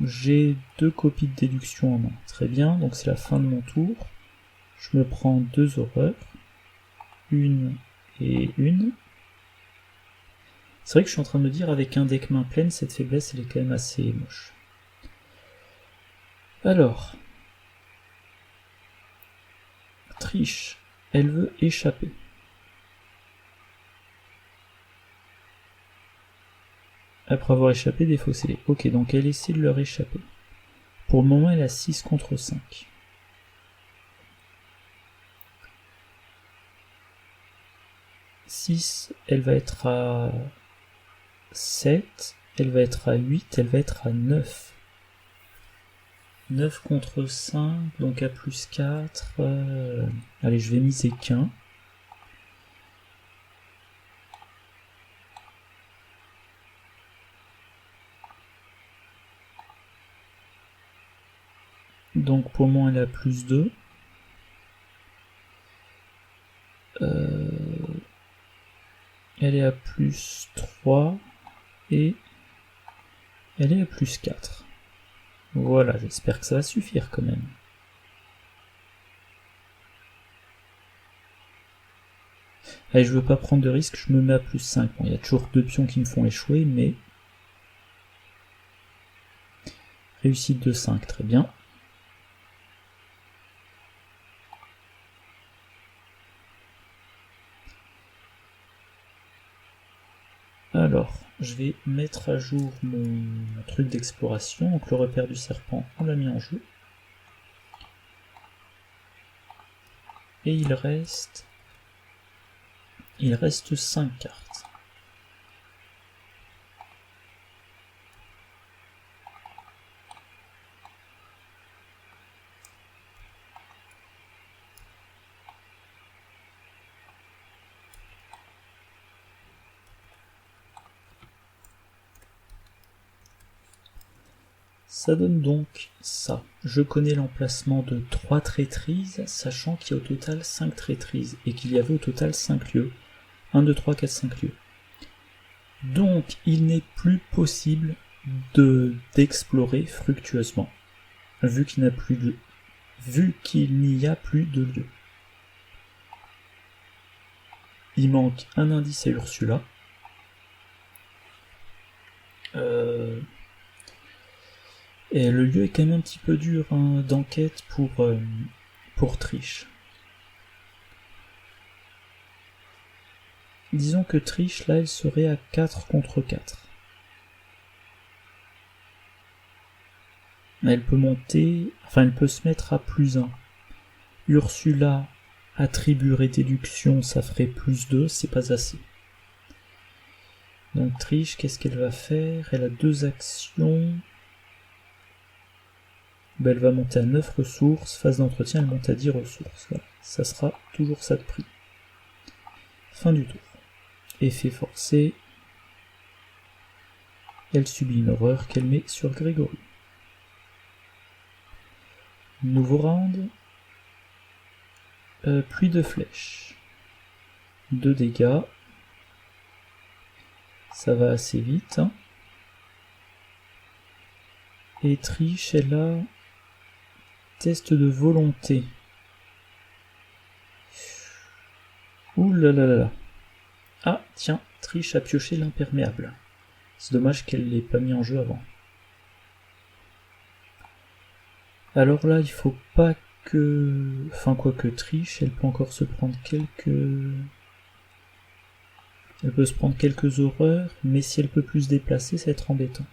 J'ai 2 copies de déduction en main. Très bien, donc c'est la fin de mon tour. Je me prends 2 horreurs. 1 et 1. C'est vrai que je suis en train de me dire, avec un deck main pleine, cette faiblesse, elle est quand même assez moche. Alors... Triche, elle veut échapper. Après avoir échappé, défausser-les. Ok, donc elle essaie de leur échapper. Pour le moment, elle a 6 contre 5. Elle va être à 7, elle va être à 8, elle va être à 9. 9 contre 5, donc à plus 4. Allez, je vais miser qu'un. Donc pour moi, elle a plus 2. Elle est à plus 3. Et elle est à plus 4. Voilà, j'espère que ça va suffire quand même. Allez, je veux pas prendre de risque, je me mets à plus 5. Bon, il y a toujours 2 pions qui me font échouer, mais... Réussite de 5, très bien. Alors, je vais mettre à jour mon truc d'exploration. Donc le repère du serpent, on l'a mis en jeu. Et il reste 5 cartes. Ça donne donc ça. Je connais l'emplacement de 3 traîtrises, sachant qu'il y a au total 5 traîtrises, et qu'il y avait au total 5 lieux. 1, 2, 3, 4, 5 lieux. Donc il n'est plus possible d'explorer fructueusement, vu qu'il n'y a plus de lieux. Il manque un indice à Ursula. Et le lieu est quand même un petit peu dur hein, d'enquête pour Triche. Disons que Triche, là, elle serait à 4 contre 4. Elle peut monter, enfin elle peut se mettre à plus 1. Ursula attribuerait déduction, ça ferait plus 2, c'est pas assez. Donc Triche, qu'est-ce qu'elle va faire? Elle a 2 actions. Ben, elle va monter à 9 ressources, phase d'entretien, elle monte à 10 ressources. Voilà. Ça sera toujours ça de prix. Fin du tour. Effet forcé. Elle subit une horreur qu'elle met sur Grégory. Nouveau round. Pluie de flèches. 2 dégâts. Ça va assez vite. Hein. Et Triche, elle a test de volonté. Ouh là là là là. Ah, tiens, Triche a pioché l'imperméable. C'est dommage qu'elle ne l'ait pas mis en jeu avant. Alors là, il faut pas Enfin, quoique triche, elle peut encore se prendre quelques... Elle peut se prendre quelques horreurs, mais si elle peut plus se déplacer, ça va être embêtant.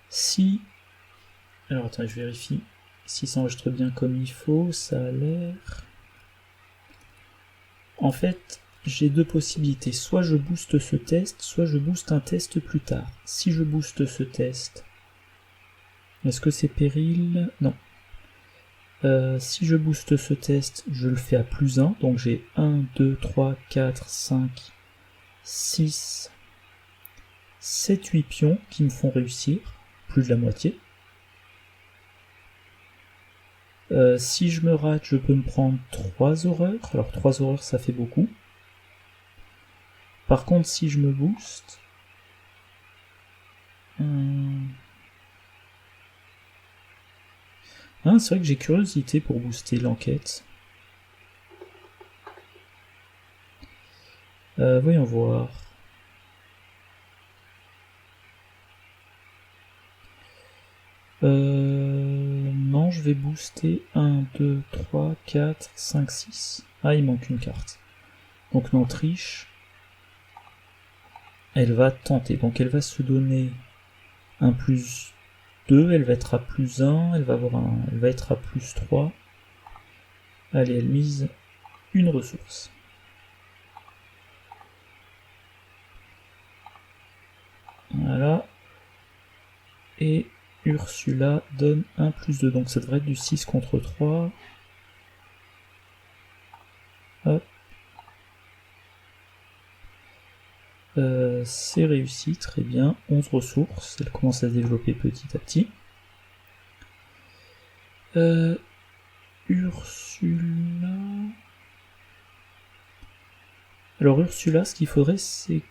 Si... Alors attends, je vérifie si ça enregistre bien comme il faut, ça a l'air... En fait, j'ai deux possibilités. Soit je booste ce test, soit je booste un test plus tard. Si je booste ce test... Est-ce que c'est péril? Non. Si je booste ce test, je le fais à plus 1, donc j'ai 1, 2, 3, 4, 5, 6, 7, 8 pions qui me font réussir, plus de la moitié. Si je me rate, je peux me prendre 3 horreurs, alors 3 horreurs ça fait beaucoup. Par contre, si je me booste... Ah, c'est vrai que j'ai curiosité pour booster l'enquête. Voyons voir. Non, je vais booster 1, 2, 3, 4, 5, 6. Ah, il manque une carte. Donc non, triche. Elle va tenter. Donc elle va se donner un plus 2, elle va être à plus 1, elle va être à plus 3. Allez, elle mise une ressource. Voilà. Et Ursula donne un plus 2, donc ça devrait être du 6 contre 3. Hop. C'est réussi, très bien. 11 ressources, elle commence à se développer petit à petit. Ursula... Alors Ursula, ce qu'il faudrait, c'est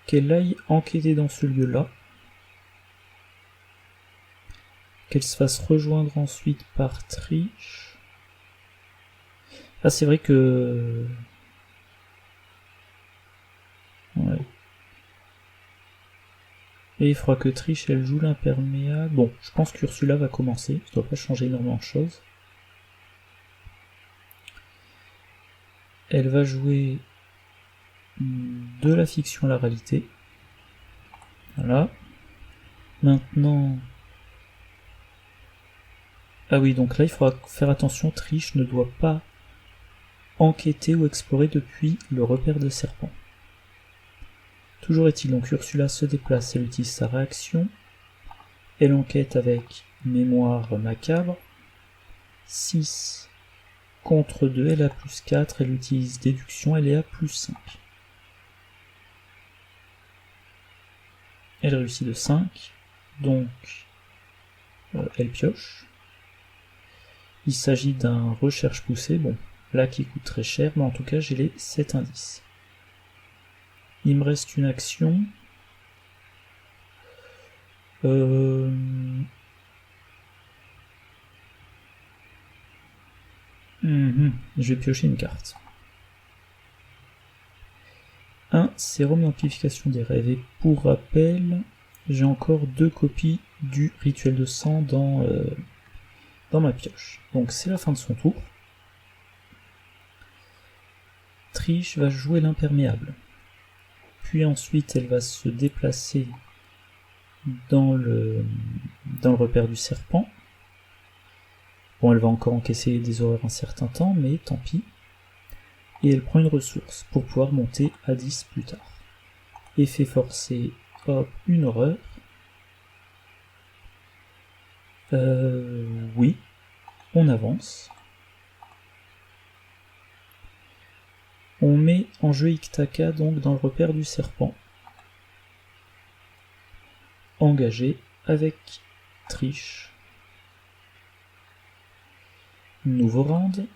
qu'elle aille enquêter dans ce lieu-là. Qu'elle se fasse rejoindre ensuite par Trish. Ah, c'est vrai que... Ouais. Et il faudra que Trish, elle joue l'imperméable. Bon, je pense qu'Ursula va commencer. Ça doit pas changer énormément de choses. Elle va jouer de la fiction à la réalité. Voilà. Maintenant... Ah oui, donc là, il faudra faire attention. Trish ne doit pas enquêter ou explorer depuis le repère de serpent. Toujours est-il, donc Ursula se déplace, elle utilise sa réaction. Elle enquête avec mémoire macabre. 6 contre 2, elle a plus 4, elle utilise déduction, elle est à plus 5. Elle réussit de 5, donc elle pioche. Il s'agit d'un recherche poussée, bon, là qui coûte très cher, mais en tout cas j'ai les 7 indices. Il me reste une action. Je vais piocher une carte. Un sérum d'amplification des rêves. Et pour rappel, j'ai encore 2 copies du rituel de sang dans ma pioche. Donc c'est la fin de son tour. Trish va jouer l'imperméable. Puis ensuite elle va se déplacer dans le repère du serpent. Bon, elle va encore encaisser des horreurs un certain temps, mais tant pis. Et elle prend une ressource pour pouvoir monter à 10 plus tard. Effet forcé, hop, une horreur. Oui, on avance. On met en jeu Iktaka donc dans le repère du serpent. Engagé avec Trish. Nouveau round.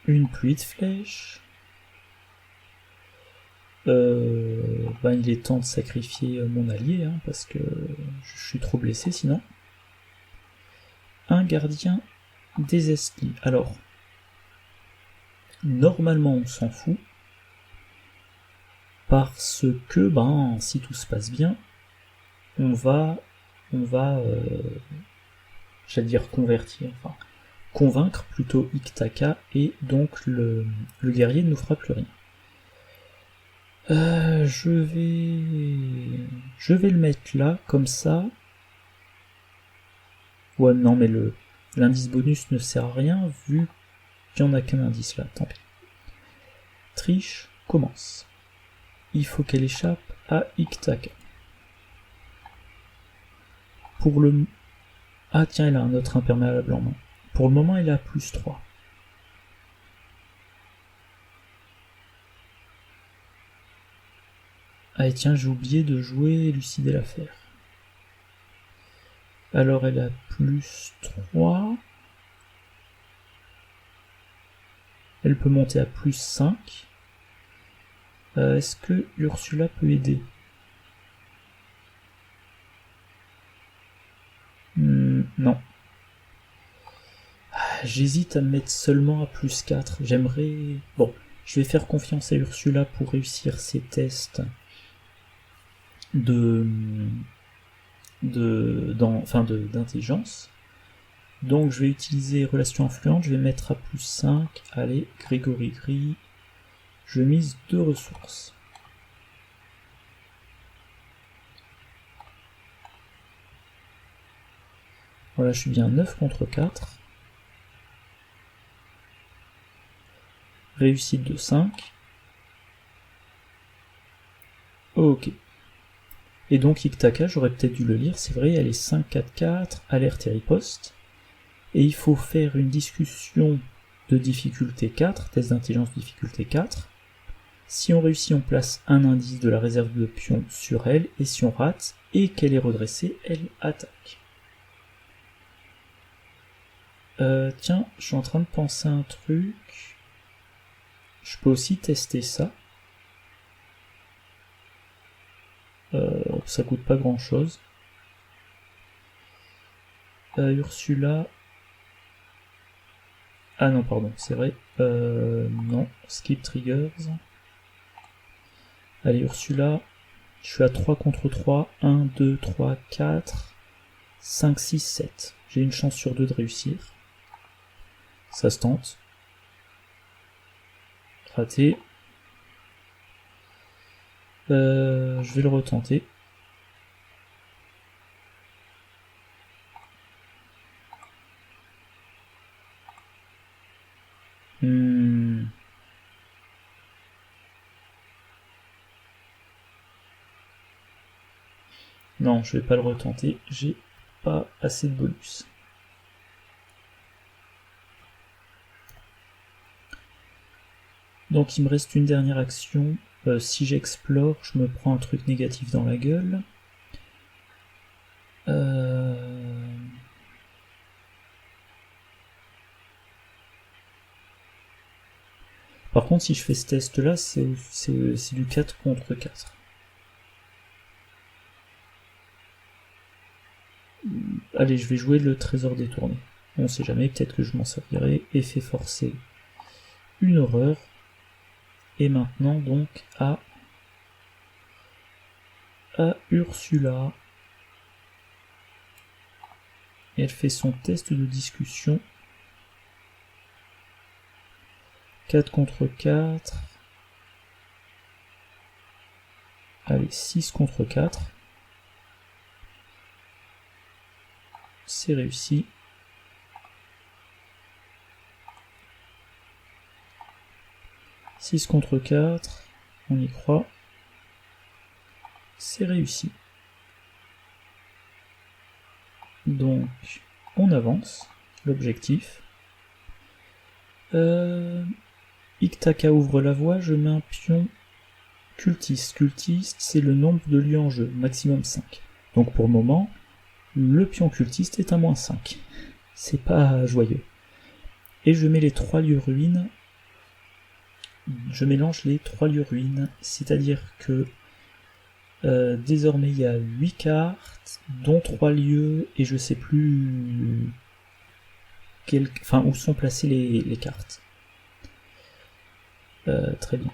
Une pluie de flèches. Il est temps de sacrifier mon allié, hein, parce que je suis trop blessé sinon. Un gardien des Estlis. Alors, normalement on s'en fout, parce que, si tout se passe bien, on va j'allais dire convertir, enfin convaincre plutôt Iktaka, et donc le guerrier ne nous fera plus rien. Je vais le mettre là, comme ça. Ouais, non, mais l'indice bonus ne sert à rien, vu qu'il n'y en a qu'un indice là, tant pis. Triche commence. Il faut qu'elle échappe à Iktaka. Pour le... Ah tiens, elle a un autre imperméable en main. Pour le moment, elle est à +3. Ah et tiens, j'ai oublié de jouer élucider l'affaire. Alors elle a +3. Elle peut monter à +5. Est-ce que Ursula peut aider? Non. J'hésite à me mettre seulement à +4. J'aimerais... Bon, je vais faire confiance à Ursula pour réussir ses tests d'intelligence. Donc je vais utiliser relation influente, je vais mettre à +5. Allez, Grégory Gris. Je mise 2 ressources. Voilà, je suis bien 9 contre 4. Réussite de 5. Ok. Et donc Iktaka, j'aurais peut-être dû le lire, c'est vrai, elle est 5-4-4, alerte et riposte. Et il faut faire une discussion de difficulté 4, test d'intelligence difficulté 4. Si on réussit, on place un indice de la réserve de pions sur elle, et si on rate, et qu'elle est redressée, elle attaque. Tiens, je suis en train de penser à un truc. Je peux aussi tester ça. Ça coûte pas grand chose. Ursula. Ah non, pardon, c'est vrai. Non, skip triggers. Allez, Ursula. Je suis à 3 contre 3. 1, 2, 3, 4, 5, 6, 7. J'ai une chance sur 2 de réussir. Ça se tente. Raté. Je vais le retenter. Non, je vais pas le retenter. J'ai pas assez de bonus. Donc il me reste une dernière action. Si j'explore, je me prends un truc négatif dans la gueule. Par contre, si je fais ce test-là, c'est du 4 contre 4. Allez, je vais jouer le trésor détourné. On sait jamais, peut-être que je m'en servirai. Effet forcé. Une horreur. Et maintenant, donc, à Ursula. Elle fait son test de discussion. 4 contre 4. Allez, 6 contre 4. C'est réussi. « 6 contre 4. On y croit. C'est réussi. Donc, on avance. L'objectif. Iktaka ouvre la voie, je mets un pion cultiste. Cultiste, c'est le nombre de lieux en jeu, maximum 5. Donc pour le moment, le pion cultiste est à -5. C'est pas joyeux. Et je mets les 3 lieux ruines. Je mélange les 3 lieux ruines, c'est-à-dire que désormais il y a 8 cartes, dont 3 lieux, et je sais plus où sont placées les cartes. Très bien.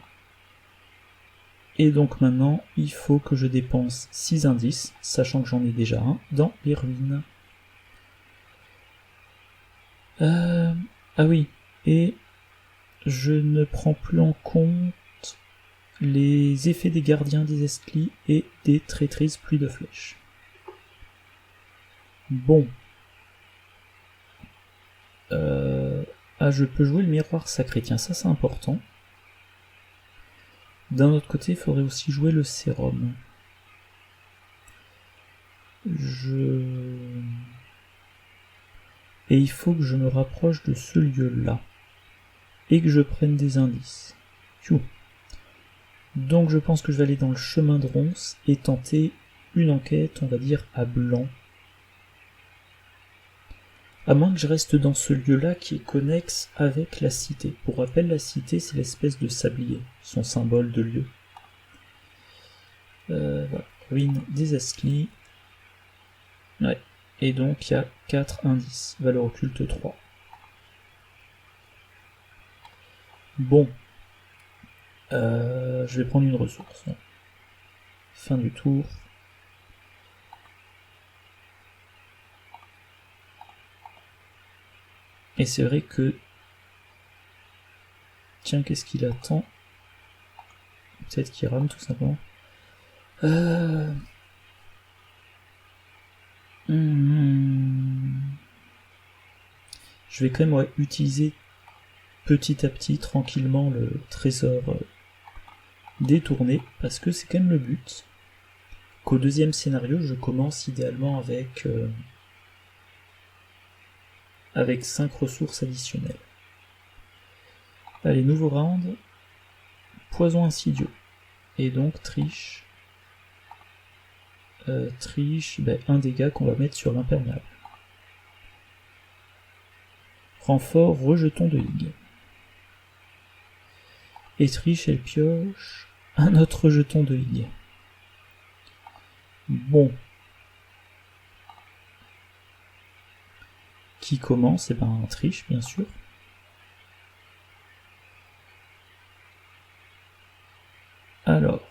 Et donc maintenant, il faut que je dépense 6 indices, sachant que j'en ai déjà un, dans les ruines. Ah oui, et je ne prends plus en compte les effets des gardiens des Esclis et des traîtrises pluie de flèches. Bon. Ah, je peux jouer le miroir sacré, tiens, ça c'est important. D'un autre côté, il faudrait aussi jouer le sérum. Et il faut que je me rapproche de ce lieu-là. Et que je prenne des indices. Pfiou. Donc je pense que je vais aller dans le chemin de Ronce et tenter une enquête, on va dire, à blanc. À moins que je reste dans ce lieu-là qui est connexe avec la cité. Pour rappel, la cité, c'est l'espèce de sablier, son symbole de lieu. Voilà. Ruine des Esclis. Ouais. Et donc, il y a 4 indices. Valeur occulte 3. Bon. Je vais prendre une ressource. Ouais. Fin du tour. Et c'est vrai que... Tiens, qu'est-ce qu'il attend? Peut-être qu'il rame, tout simplement. Je vais quand même utiliser petit à petit, tranquillement, le trésor détourné, parce que c'est quand même le but. Qu'au deuxième scénario, je commence idéalement avec 5 ressources additionnelles. Allez, nouveau round. Poison insidieux. Et donc, triche. Un dégât qu'on va mettre sur l'imperméable. Renfort, rejeton de ligue. Et triche, elle pioche un autre rejeton de ligue. Bon. Qui commence? Eh ben, triche, bien sûr. Alors.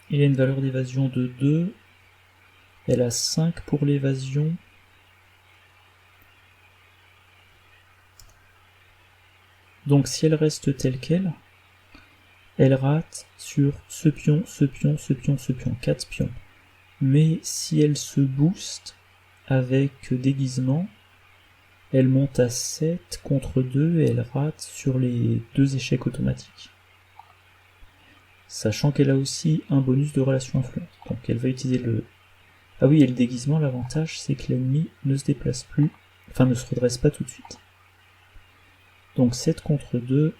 Il a une valeur d'évasion de 2. Elle a 5 pour l'évasion. Donc si elle reste telle qu'elle, elle rate sur ce pion, ce pion, ce pion, ce pion, 4 pions. Mais si elle se booste avec déguisement, elle monte à 7 contre 2 et elle rate sur les 2 échecs automatiques. Sachant qu'elle a aussi un bonus de relation influente. Donc elle va utiliser le... Ah oui, et le déguisement, l'avantage c'est que l'ennemi ne se déplace plus, enfin ne se redresse pas tout de suite. Donc 7 contre 2.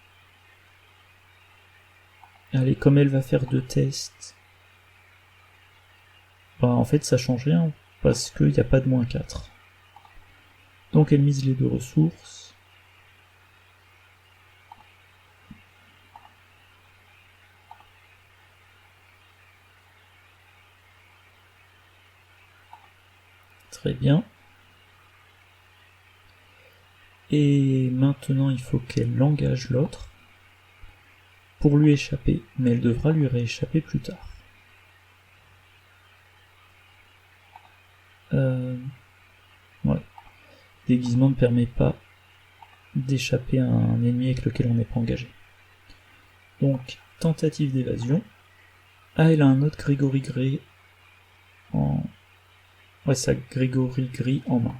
Allez, comme elle va faire 2 tests, bah en fait ça change rien, parce qu'il n'y a pas de moins 4. Donc elle mise les 2 ressources. Très bien. Et maintenant il faut qu'elle engage l'autre pour lui échapper, mais elle devra lui rééchapper plus tard. Ouais. Déguisement ne permet pas d'échapper à un ennemi avec lequel on n'est pas engagé. Donc, tentative d'évasion. Ah, elle a un autre Grégory Gray en... Ouais, ça, Grégory Gris en main.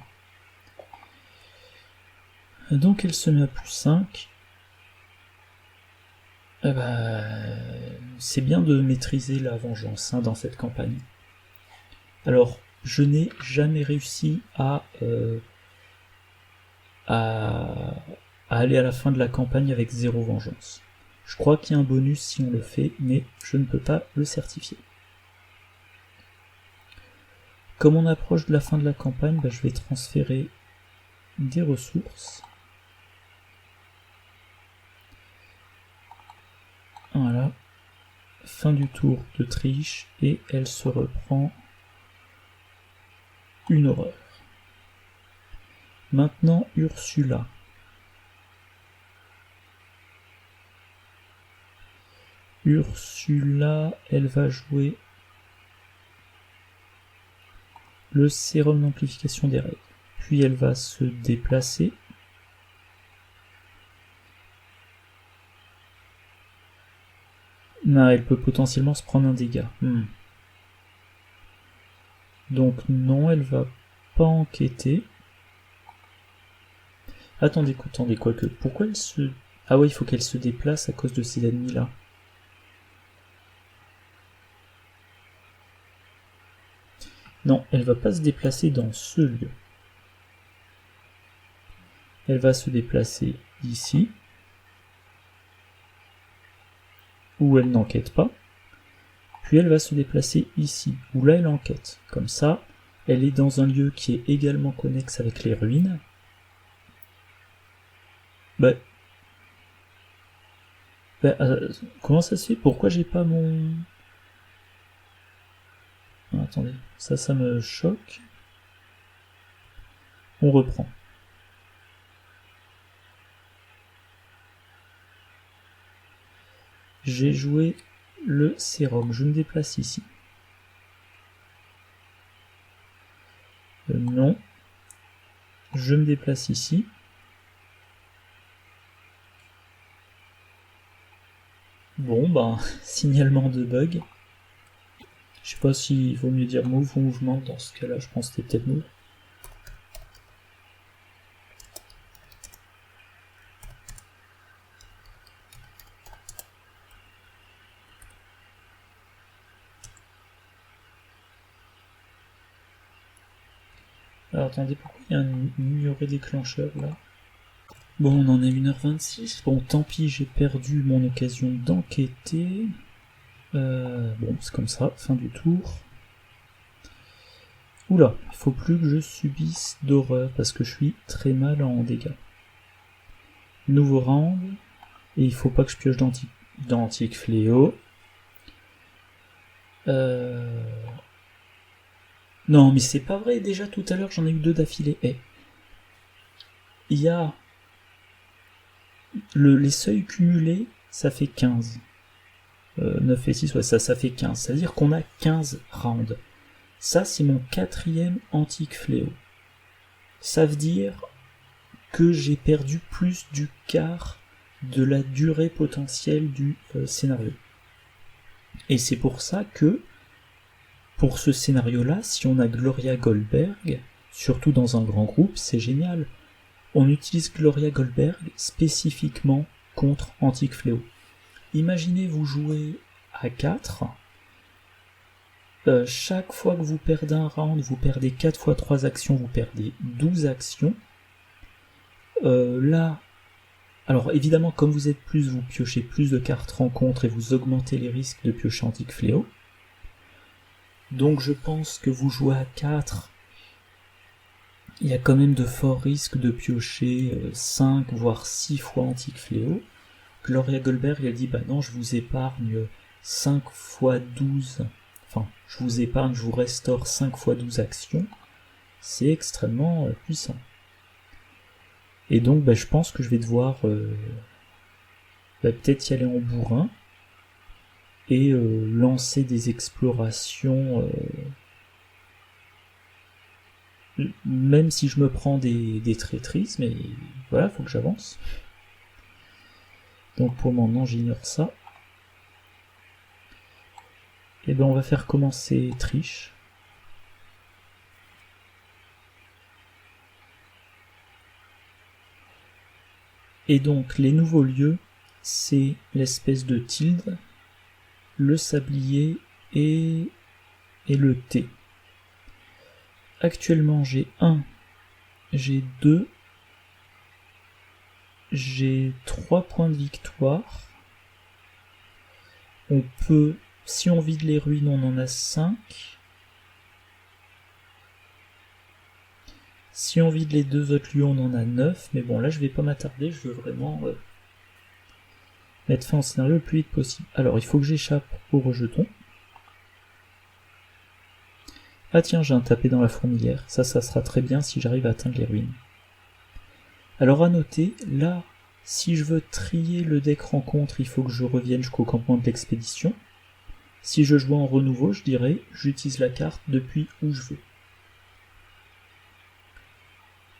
Donc elle se met à plus 5. C'est bien de maîtriser la vengeance dans cette campagne. Alors, je n'ai jamais réussi à aller à la fin de la campagne avec 0 vengeance. Je crois qu'il y a un bonus si on le fait, mais je ne peux pas le certifier. Comme on approche de la fin de la campagne, je vais transférer des ressources. Voilà. Fin du tour de triche et elle se reprend une horreur. Maintenant, Ursula. Ursula, elle va jouer le sérum d'amplification des règles. Puis elle va se déplacer. Non, elle peut potentiellement se prendre un dégât. Donc non, elle va pas enquêter. Attendez, quoique. Pourquoi elle se... Ah ouais, il faut qu'elle se déplace à cause de ces ennemis-là. Non, elle va pas se déplacer dans ce lieu. Elle va se déplacer ici, où elle n'enquête pas. Puis elle va se déplacer ici, où là elle enquête. Comme ça, elle est dans un lieu qui est également connexe avec les ruines. Comment ça se fait? Pourquoi j'ai pas mon... Ah, attendez, ça me choque. On reprend. J'ai joué le sérum, je me déplace ici. Non. Je me déplace ici. Bon, signalement de bug. Je sais pas s'il vaut mieux dire move ou mouvement dans ce cas-là, je pense que c'était peut-être move. Alors attendez, pourquoi il y a un ignoré déclencheur là? Bon, on en est 1h26. Bon, tant pis, j'ai perdu mon occasion d'enquêter. Bon, c'est comme ça, fin du tour. Oula, il faut plus que je subisse d'horreur parce que je suis très mal en dégâts. Nouveau round. Et il faut pas que je pioche d'antique fléau. Non, mais c'est pas vrai, déjà tout à l'heure j'en ai eu 2 d'affilée. Il y a les seuils cumulés, ça fait 15. 9 et 6, ouais, ça fait 15. C'est-à-dire qu'on a 15 rounds. Ça, c'est mon 4e antique fléau. Ça veut dire que j'ai perdu plus du quart de la durée potentielle du scénario. Et c'est pour ça que, pour ce scénario-là, si on a Gloria Goldberg, surtout dans un grand groupe, c'est génial. On utilise Gloria Goldberg spécifiquement contre Antique Fléau. Imaginez vous jouer à 4. Chaque fois que vous perdez un round, vous perdez 4 fois 3 actions, vous perdez 12 actions. Là, alors évidemment, comme vous êtes plus, vous piochez plus de cartes rencontres et vous augmentez les risques de piocher Antique Fléau. Donc je pense que vous jouez à 4. Il y a quand même de forts risques de piocher 5 voire 6 fois Antique Fléau. Gloria Goldberg, elle dit non, je vous épargne 5 fois 12. Enfin, je vous épargne, je vous restaure 5 fois 12 actions. C'est extrêmement puissant. Et donc, je pense que je vais devoir peut-être y aller en bourrin et lancer des explorations. Même si je me prends des traîtrises, mais voilà, faut que j'avance. Donc pour le moment, j'ignore ça. Et on va faire commencer triche. Et donc les nouveaux lieux, c'est l'espèce de tilde, le sablier et le T. Actuellement j'ai 1, j'ai 2, j'ai 3 points de victoire. On peut, si on vide les ruines, on en a 5. Si on vide les 2 autres lieux, on en a 9. Mais bon, là je vais pas m'attarder, je veux vraiment mettre fin au scénario le plus vite possible. Alors il faut que j'échappe au rejeton. Ah tiens, j'ai un tapé dans la fourmilière. Ça sera très bien si j'arrive à atteindre les ruines. Alors à noter, là, si je veux trier le deck rencontre, il faut que je revienne jusqu'au campement de l'expédition. Si je joue en renouveau, je dirais, j'utilise la carte depuis où je veux.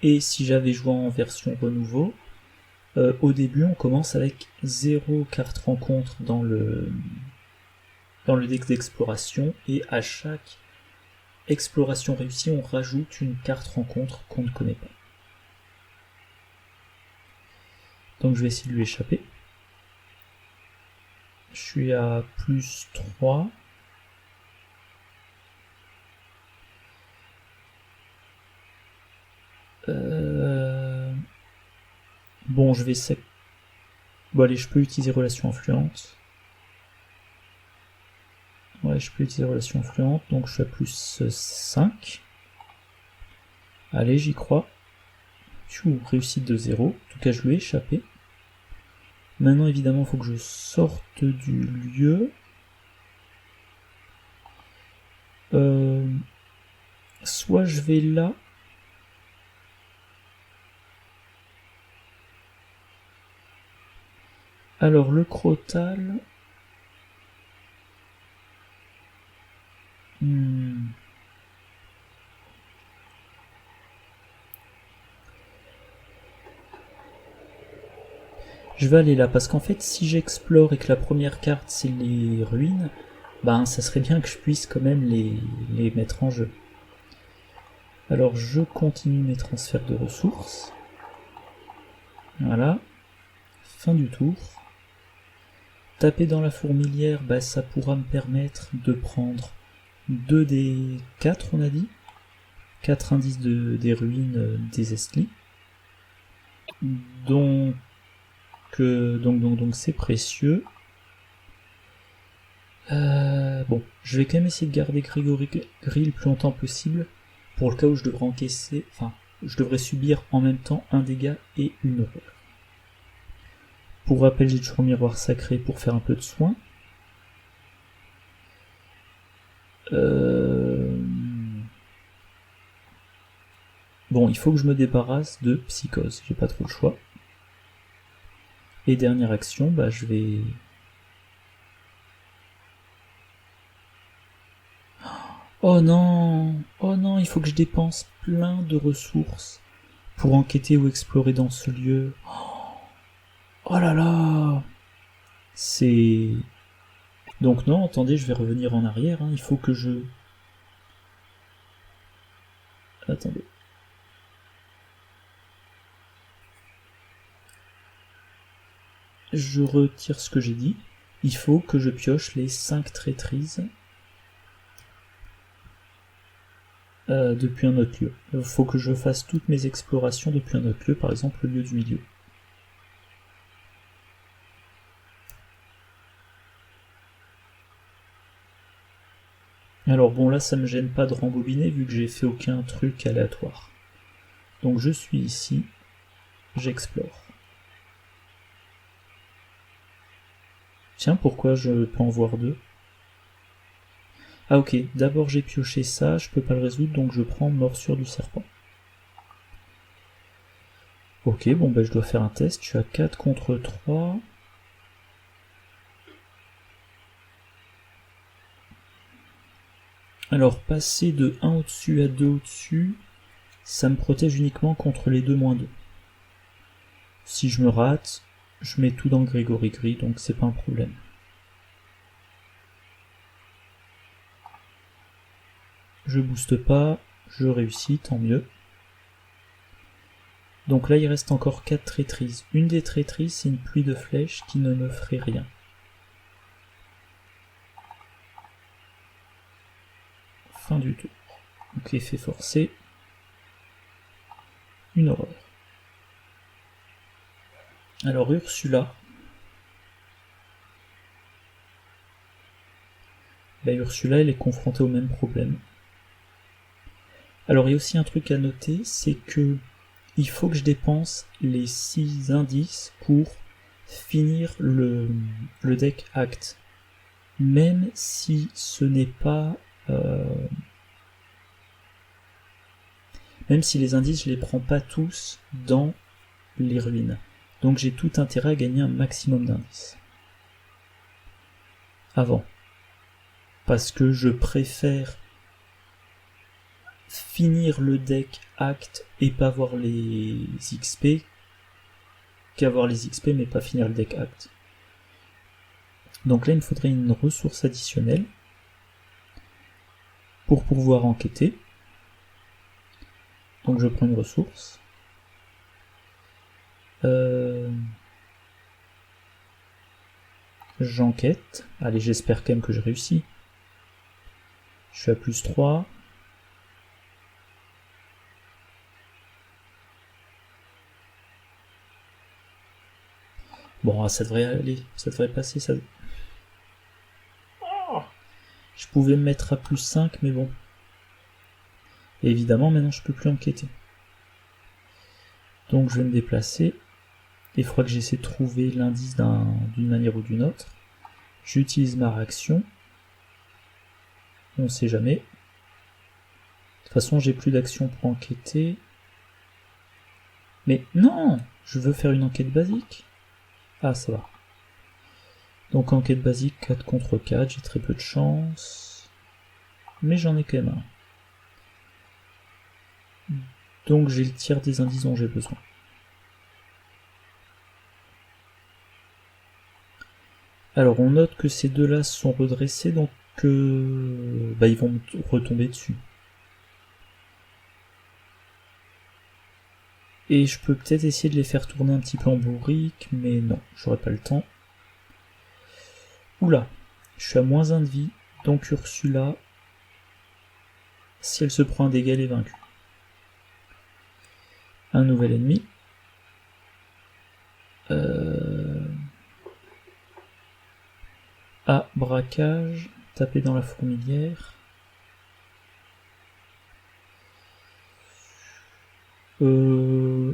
Et si j'avais joué en version renouveau, au début on commence avec 0 carte rencontre dans le deck d'exploration, et à chaque exploration réussie, on rajoute une carte rencontre qu'on ne connaît pas. Donc je vais essayer de lui échapper. Je suis à plus 3. Bon, je vais Bon allez, je peux utiliser relation influente. Ouais, je peux utiliser relation influente, donc je suis à plus 5. Allez, j'y crois. Réussite de 0. En tout cas, je lui ai échappé. Maintenant, évidemment, il faut que je sorte du lieu. Soit je vais là. Alors, le Crotal... Je vais aller là, parce qu'en fait, si j'explore et que la première carte, c'est les ruines, ben, ça serait bien que je puisse quand même les mettre en jeu. Alors, je continue mes transferts de ressources. Voilà. Fin du tour. Taper dans la fourmilière, bah, ça pourra me permettre de prendre 2 des 4, on a dit. 4 indices des ruines des Estlis. Donc c'est précieux. Bon, je vais quand même essayer de garder Grégory Gris le plus longtemps possible, pour le cas où je devrais encaisser, enfin, je devrais subir en même temps un dégât et une horreur. Pour rappel, j'ai toujours miroir sacré pour faire un peu de soin. Bon, il faut que je me débarrasse de psychose, j'ai pas trop le choix. Et dernière action, bah je vais... Oh non, il faut que je dépense plein de ressources pour enquêter ou explorer dans ce lieu. Oh là là, c'est... Donc non, attendez, je vais revenir en arrière, hein. Il faut que je... Attendez. Je retire ce que j'ai dit. Il faut que je pioche les 5 traîtrises depuis un autre lieu. Il faut que je fasse toutes mes explorations depuis un autre lieu, par exemple le lieu du milieu. Alors bon, là ça me gêne pas de rembobiner vu que j'ai fait aucun truc aléatoire. Donc je suis ici, j'explore. Tiens, pourquoi je peux en voir 2 ? Ah ok, d'abord j'ai pioché ça, je peux pas le résoudre, donc je prends morsure du serpent. Ok, bon bah je dois faire un test, je suis à 4 contre 3. Alors passer de 1 au-dessus à 2 au-dessus, ça me protège uniquement contre les 2-2. Si je me rate, je mets tout dans Grégory Gris, donc c'est pas un problème. Je booste pas, je réussis, tant mieux. Donc là il reste encore 4 traîtrises. Une des traîtrises c'est une pluie de flèches qui ne me ferait rien. Fin du tour. Donc effet forcé. Une horreur. Alors Ursula. Bah, Ursula elle est confrontée au même problème. Alors il y a aussi un truc à noter, c'est que il faut que je dépense les 6 indices pour finir le deck Act. Même si ce n'est pas Même si les indices, je les prends pas tous dans les ruines. Donc j'ai tout intérêt à gagner un maximum d'indices. Avant. Parce que je préfère finir le deck acte et pas voir les XP qu'avoir les XP mais pas finir le deck acte. Donc là, il me faudrait une ressource additionnelle pour pouvoir enquêter. Donc je prends une ressource. J'enquête. Allez, j'espère quand même que j'ai réussi. Je suis à plus 3. Bon, ça devrait aller. Ça devrait passer. Ça... Oh, je pouvais me mettre à plus 5, mais bon. Et évidemment, maintenant, je peux plus enquêter. Donc, je vais me déplacer. Il faudra que j'essaie de trouver l'indice d'une manière ou d'une autre. J'utilise ma réaction. On ne sait jamais. De toute façon, j'ai plus d'action pour enquêter. Mais non, je veux faire une enquête basique. Ah, ça va. Donc enquête basique 4 contre 4, j'ai très peu de chance. Mais j'en ai quand même un. Donc j'ai le tiers des indices dont j'ai besoin. Alors on note que ces deux-là sont redressés, donc ils vont me retomber dessus. Et je peux peut-être essayer de les faire tourner un petit peu en bourrique, mais non, j'aurai pas le temps. Oula, je suis à moins 1 de vie, donc Ursula, si elle se prend un dégât, elle est vaincue. Un nouvel ennemi. Ah, braquage, taper dans la fourmilière. Je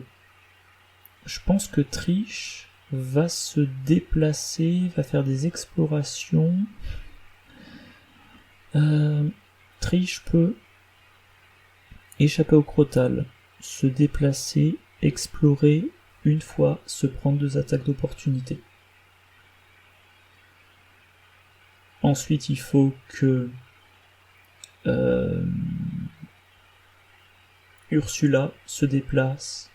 pense que Trish va se déplacer, va faire des explorations. Trish peut échapper au crotal, se déplacer, explorer une fois, se prendre 2 attaques d'opportunité. Ensuite, il faut que Ursula se déplace,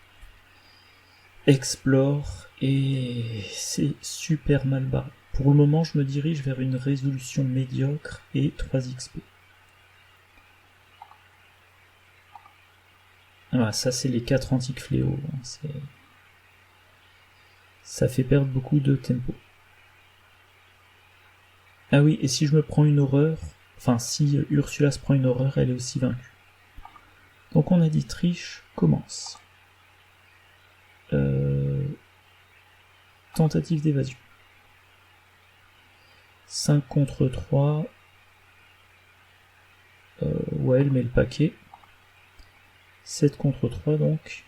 explore, et c'est super mal barré. Pour le moment, je me dirige vers une résolution médiocre et 3 XP. Voilà, ça c'est les 4 antiques fléaux. Ça fait perdre beaucoup de tempo. Ah oui, et si je me prends une horreur, enfin si Ursula se prend une horreur, elle est aussi vaincue. Donc on a dit Trish commence. Tentative d'évasion. 5 contre 3. Ouais, elle met le paquet. 7 contre 3 donc.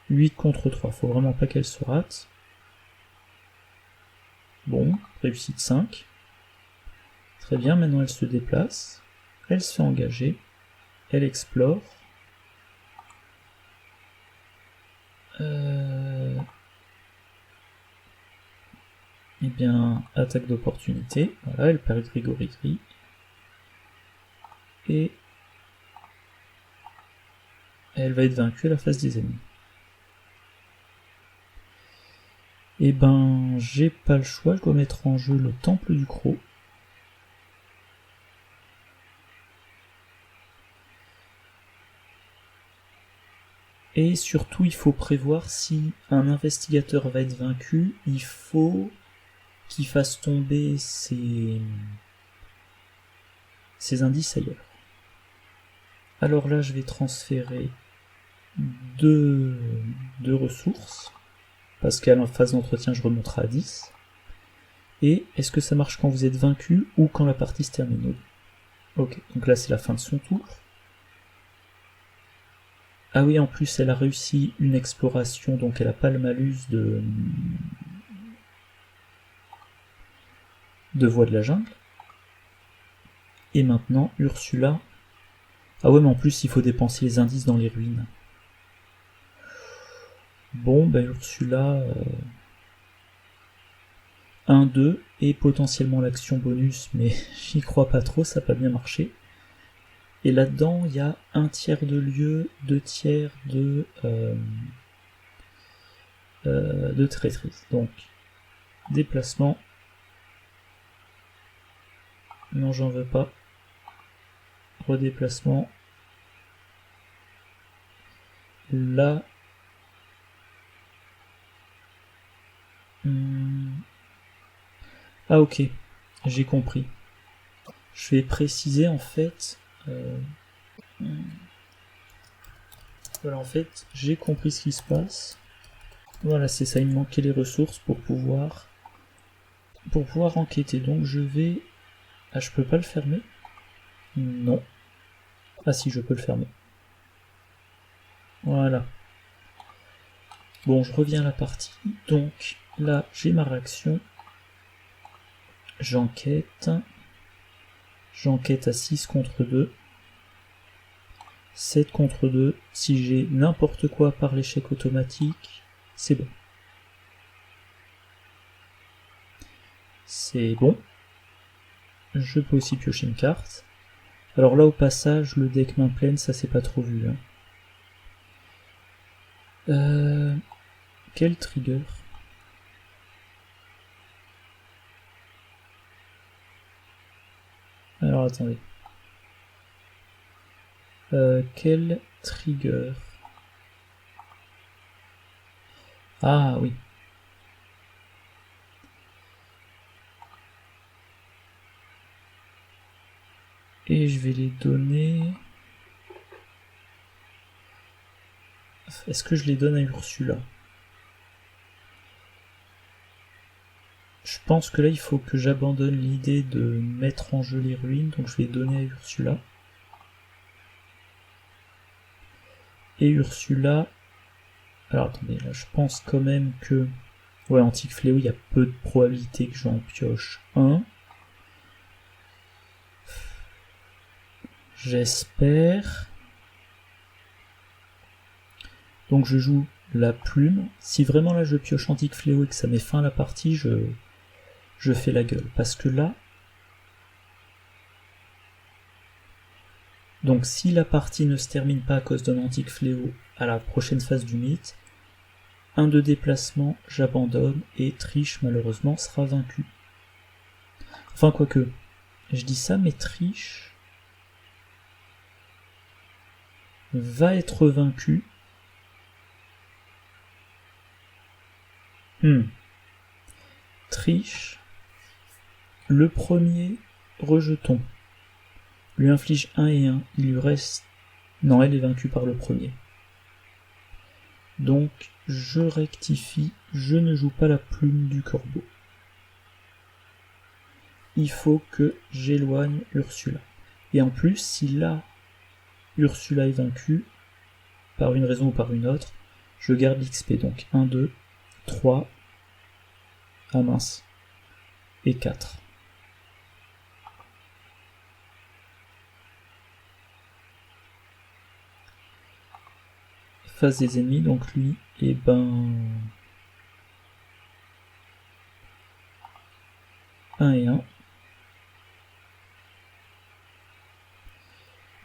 8 contre 3. Faut vraiment pas qu'elle se rate. Bon, réussite 5. Très bien, maintenant elle se déplace. Elle se fait engager. Elle explore. Eh bien, attaque d'opportunité. Voilà, elle perd Grigori. Et elle va être vaincue à la face des ennemis. Eh ben, j'ai pas le choix, je dois mettre en jeu le Temple du Croc. Et surtout, il faut prévoir si un investigateur va être vaincu, il faut qu'il fasse tomber ses indices ailleurs. Alors là, je vais transférer deux ressources, parce qu'à la phase d'entretien, je remonterai à 10. Et est-ce que ça marche quand vous êtes vaincu ou quand la partie se termine? Ok, donc là c'est la fin de son tour. Ah oui, en plus elle a réussi une exploration, donc elle n'a pas le malus de voie de la jungle. Et maintenant Ursula Ah ouais, mais en plus, il faut dépenser les indices dans les ruines. Bon, ben Ursula... 1-2, et potentiellement l'action bonus, mais j'y crois pas trop, ça n'a pas bien marché. Et là-dedans, il y a 1/3 de lieu, 2/3 de traîtrise. Donc, déplacement. Non, j'en veux pas. Redéplacement. Là. Ah ok, j'ai compris. Je vais préciser en fait... Voilà, en fait, j'ai compris ce qui se passe. Voilà, c'est ça, il me manquait les ressources pour pouvoir enquêter. Donc je vais... Ah, je peux pas le fermer? Non. Ah si, je peux le fermer. Voilà. Bon, je reviens à la partie. Donc là, j'ai ma réaction. J'enquête. J'enquête à 6 contre 2. 7 contre 2. Si j'ai n'importe quoi par l'échec automatique, c'est bon. C'est bon. Je peux aussi piocher une carte. Alors là, au passage, le deck main pleine, ça c'est pas trop vu. Quel trigger? Alors attendez. Quel trigger? Ah oui. Et je vais les donner... Est-ce que je les donne à Ursula? Je pense que là, il faut que j'abandonne l'idée de mettre en jeu les ruines, donc je vais les donner à Ursula. Et Ursula... Alors attendez, là je pense quand même que... Ouais, Antique Fléau, il y a peu de probabilité que j'en pioche un. J'espère. Donc je joue la plume. Si vraiment là je pioche Antique Fléau et que ça met fin à la partie, je fais la gueule. Parce que là... Donc si la partie ne se termine pas à cause d'un Antique Fléau à la prochaine phase du mythe, 1 de déplacement, j'abandonne, et Triche malheureusement sera vaincu. Enfin quoique, je dis ça, mais Triche va être vaincu. Triche, le premier rejeton, lui inflige 1 et 1, il lui reste... Non, elle est vaincue par le premier. Donc, je rectifie, je ne joue pas la plume du corbeau. Il faut que j'éloigne Ursula. Et en plus, si là, Ursula est vaincue, par une raison ou par une autre, je garde l'XP. Donc 1, 2, 3, ah mince, et 4. Face des ennemis, donc lui, et ben... 1 et 1.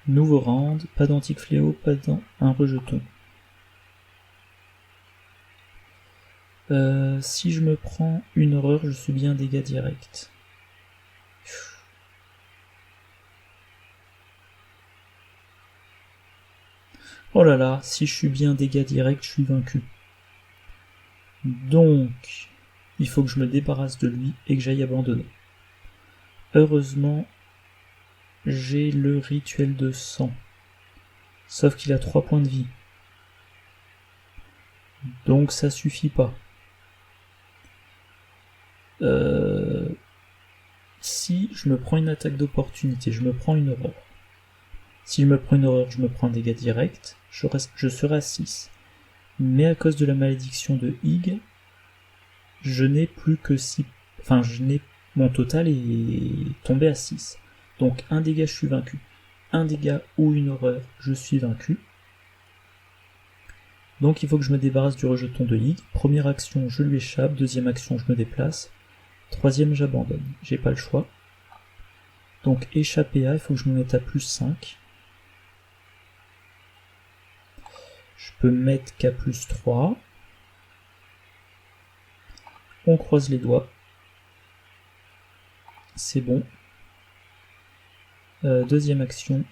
Nouveau round, pas d'antique fléau, pas un rejeton. Si je me prends une horreur, je suis bien dégâts directs. Oh là là, si je suis bien dégâts directs, je suis vaincu. Donc, il faut que je me débarrasse de lui et que j'aille abandonner. Heureusement, j'ai le rituel de sang. Sauf qu'il a 3 points de vie. Donc ça suffit pas. Si je me prends une attaque d'opportunité, je me prends une horreur. Si je me prends une horreur, je me prends un dégât direct, je serai à 6. Mais à cause de la malédiction de Hig, je n'ai plus que 6... Enfin, mon total est tombé à 6. Donc un dégât, je suis vaincu. un dégât ou une horreur, je suis vaincu. Donc il faut que je me débarrasse du rejeton de Ig. Première action, je lui échappe. Deuxième action, je me déplace. Troisième, j'abandonne. J'ai pas le choix. Donc échapper à, il faut que je me mette à plus 5. Je peux me mettre qu'à plus 3. On croise les doigts. C'est bon. Deuxième action.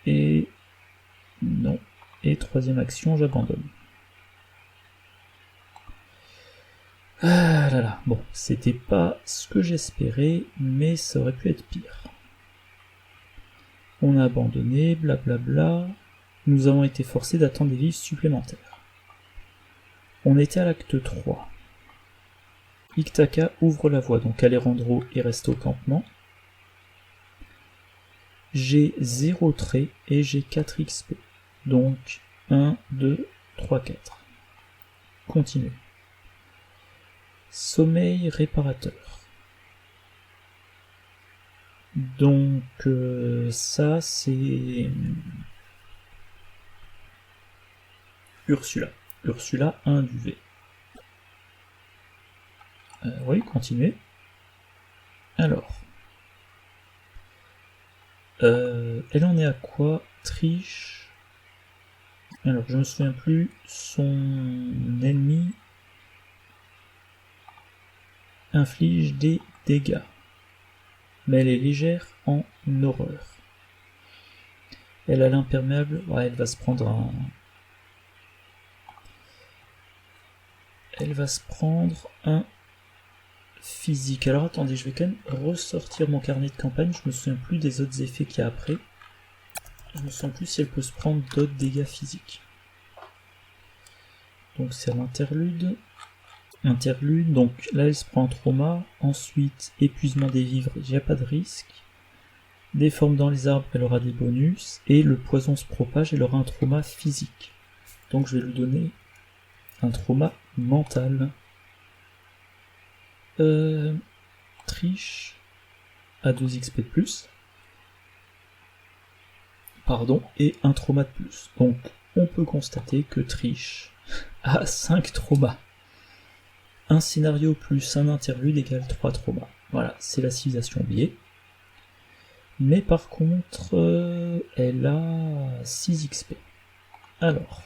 Et... non. Et troisième action, j'abandonne. Ah là là, bon, c'était pas ce que j'espérais, mais ça aurait pu être pire. On a abandonné, blablabla. Nous avons été forcés d'attendre des vives supplémentaires. On était à l'acte 3. Iktaka ouvre la voie, donc Alejandro est resté au campement. J'ai 0 trait et j'ai 4 XP. Donc 1, 2, 3, 4. Continuez. Sommeil réparateur. Donc ça c'est Ursula. Ursula 1 d'UV. Oui, continuez. Alors. Elle en est à quoi? Triche. Alors je me souviens plus. Son ennemi inflige des dégâts. Mais elle est légère en horreur. Elle a l'imperméable. Ouais, elle va se prendre un... Elle va se prendre un physique. Alors attendez, je vais quand même ressortir mon carnet de campagne. Je me souviens plus des autres effets qu'il y a après. Je me souviens plus si elle peut se prendre d'autres dégâts physiques. Donc c'est à l'interlude. Interlude, donc là elle se prend un trauma. Ensuite, épuisement des vivres, il n'y a pas de risque. Des formes dans les arbres, elle aura des bonus. Et le poison se propage, elle aura un trauma physique. Donc je vais lui donner un trauma mental. Triche à 2 XP de plus. Pardon, et un trauma de plus. Donc on peut constater que Triche a 5 traumas. Un scénario plus un interlude égale 3 traumas. Voilà, c'est la civilisation oubliée. Mais par contre, elle a 6 XP. Alors,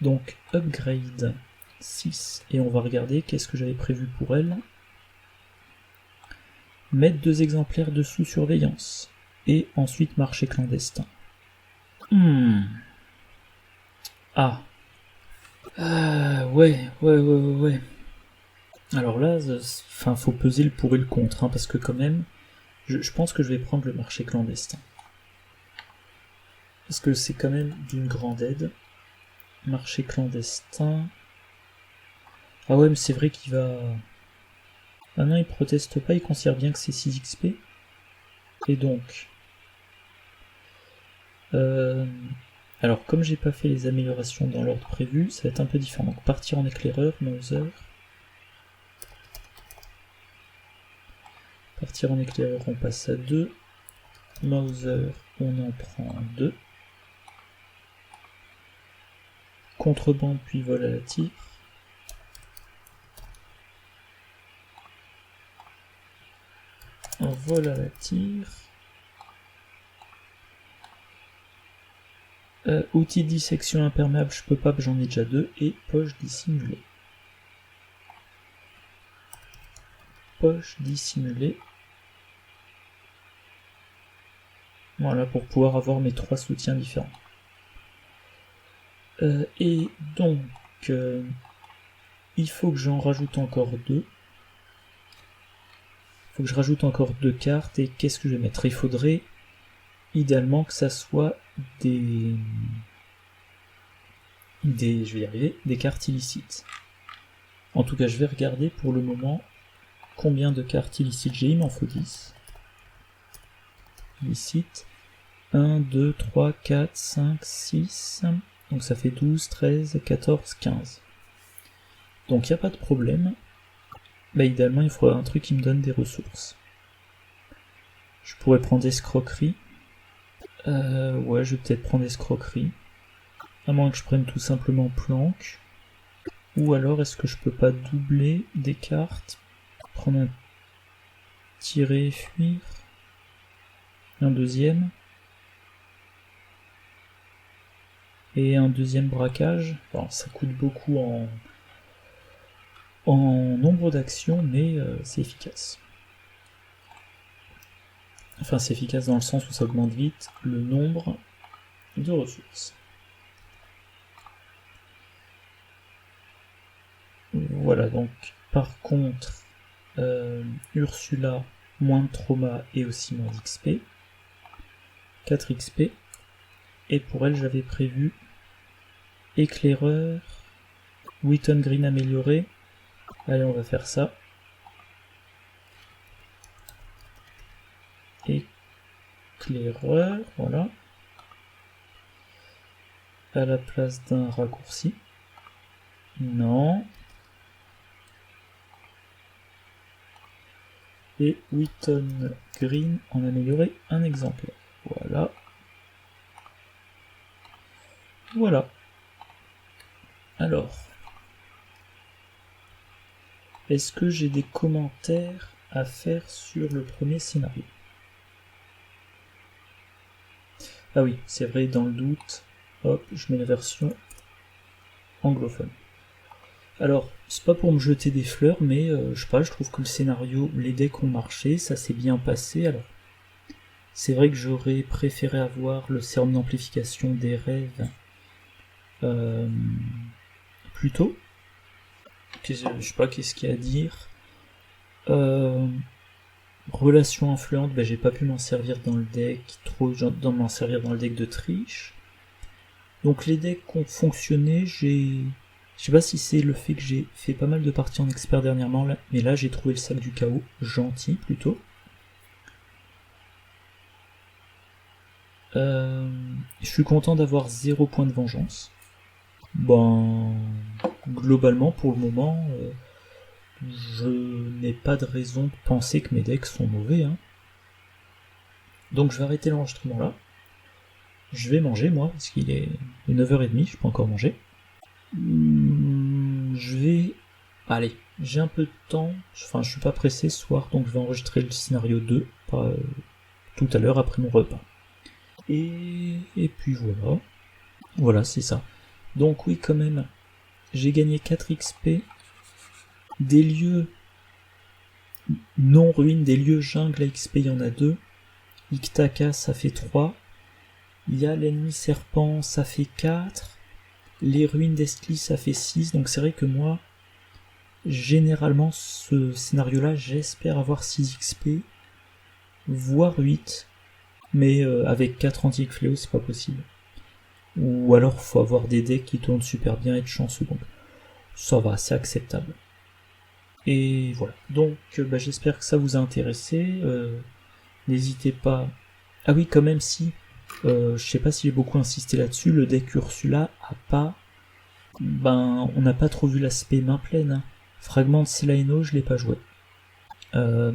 donc upgrade 6. Et on va regarder qu'est-ce que j'avais prévu pour elle. Mettre 2 exemplaires de sous surveillance. Et ensuite marché clandestin. Ah. Ouais. Alors là, faut peser le pour et le contre, hein, parce que quand même, je pense que je vais prendre le marché clandestin. Parce que c'est quand même d'une grande aide. Marché clandestin. Ah ouais, mais c'est vrai qu'il va... Ah non, il proteste pas, il considère bien que c'est 6 XP. Et donc... Alors, comme j'ai pas fait les améliorations dans l'ordre prévu, ça va être un peu différent. Donc, partir en éclaireur, Mauser. Partir en éclaireur, on passe à 2. Mauser, on en prend 2. Contrebande, puis vol à la tire. Un vol à la tire. Outil de dissection imperméable, je peux pas, j'en ai déjà 2. Et poche dissimulée. Poche dissimulée. Voilà, pour pouvoir avoir mes 3 soutiens différents. Et donc, il faut que j'en rajoute encore 2. Il faut que je rajoute encore 2 cartes. Et qu'est-ce que je vais mettre? Il faudrait idéalement que ça soit des je vais y arriver, des cartes illicites. En tout cas, je vais regarder pour le moment combien de cartes illicites j'ai. Il m'en faut 10. Illicites. 1, 2, 3, 4, 5, 6. Donc ça fait 12, 13, 14, 15. Donc il n'y a pas de problème. Bah, idéalement, il faudra un truc qui me donne des ressources. Je pourrais prendre escroquerie. Ouais, je vais peut-être prendre escroquerie. À moins que je prenne tout simplement planque. Ou alors, est-ce que je peux pas doubler des cartes? Prendre un tirer et fuir. Un deuxième. Et un deuxième braquage. Bon, ça coûte beaucoup en nombre d'actions, mais c'est efficace. Enfin, c'est efficace dans le sens où ça augmente vite le nombre de ressources. Voilà, donc par contre, Ursula, moins de trauma et aussi moins d'XP. 4 XP. Et pour elle, j'avais prévu éclaireur, Wheaton Green amélioré. Allez, on va faire ça. Éclaireur, voilà. À la place d'un raccourci. Non. Et Wheaton Green en amélioré un exemplaire. Voilà. Voilà. Alors. Est-ce que j'ai des commentaires à faire sur le premier scénario? Ah oui, c'est vrai, dans le doute, hop, je mets la version anglophone. Alors, c'est pas pour me jeter des fleurs, mais je sais pas, je trouve que le scénario, les decks ont marché, ça s'est bien passé. Alors, c'est vrai que j'aurais préféré avoir le sérum d'amplification des rêves plus tôt. Je sais pas qu'est-ce qu'il y a à dire. Relation influente, ben, j'ai pas pu m'en servir dans le deck, trop m'en servir dans le deck de triche. Donc les decks ont fonctionné, je sais pas si c'est le fait que j'ai fait pas mal de parties en expert dernièrement, là, mais là j'ai trouvé le sac du chaos gentil plutôt. Je suis content d'avoir 0 point de vengeance. Ben, globalement pour le moment, je n'ai pas de raison de penser que mes decks sont mauvais. Hein. Donc je vais arrêter l'enregistrement là. Je vais manger moi, parce qu'il est 9h30, je peux encore manger. Je vais... Allez, j'ai un peu de temps, enfin je suis pas pressé ce soir, donc je vais enregistrer le scénario 2 tout à l'heure après mon repas. Et puis voilà. Voilà, c'est ça. Donc oui, quand même, j'ai gagné 4 XP. Des lieux non ruines, des lieux jungle à XP, il y en a 2. Iktaka, ça fait 3. Il y a l'ennemi serpent, ça fait 4. Les ruines d'Estli, ça fait 6. Donc c'est vrai que moi, généralement, ce scénario-là, j'espère avoir 6 XP, voire 8. Mais avec 4 antiques fléaux, c'est pas possible. Ou alors, faut avoir des decks qui tournent super bien et être chanceux. Donc ça va, c'est acceptable. Et voilà. Donc j'espère que ça vous a intéressé. N'hésitez pas... Ah oui, quand même, si... je sais pas si j'ai beaucoup insisté là-dessus, le deck Ursula a pas... on n'a pas trop vu l'aspect main pleine. Hein. Fragment de Selaeno, je l'ai pas joué.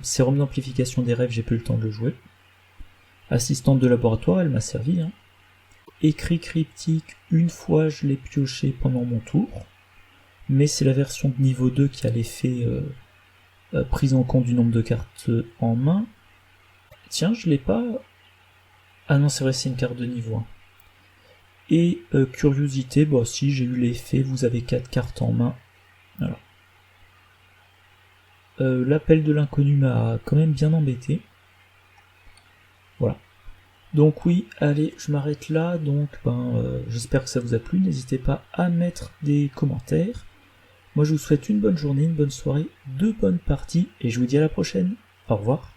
Sérum d'amplification des rêves, j'ai plus le temps de le jouer. Assistante de laboratoire, elle m'a servi. Hein. Écrit cryptique, une fois je l'ai pioché pendant mon tour. Mais c'est la version de niveau 2 qui a l'effet prise en compte du nombre de cartes en main. Tiens, je l'ai pas... Ah non, c'est vrai, c'est une carte de niveau 1. Et curiosité, bon si, j'ai eu l'effet, vous avez 4 cartes en main. Voilà. L'appel de l'inconnu m'a quand même bien embêté. Voilà. Donc oui, allez, je m'arrête là. Donc j'espère que ça vous a plu. N'hésitez pas à mettre des commentaires. Moi je vous souhaite une bonne journée, une bonne soirée, de bonnes parties, et je vous dis à la prochaine. Au revoir.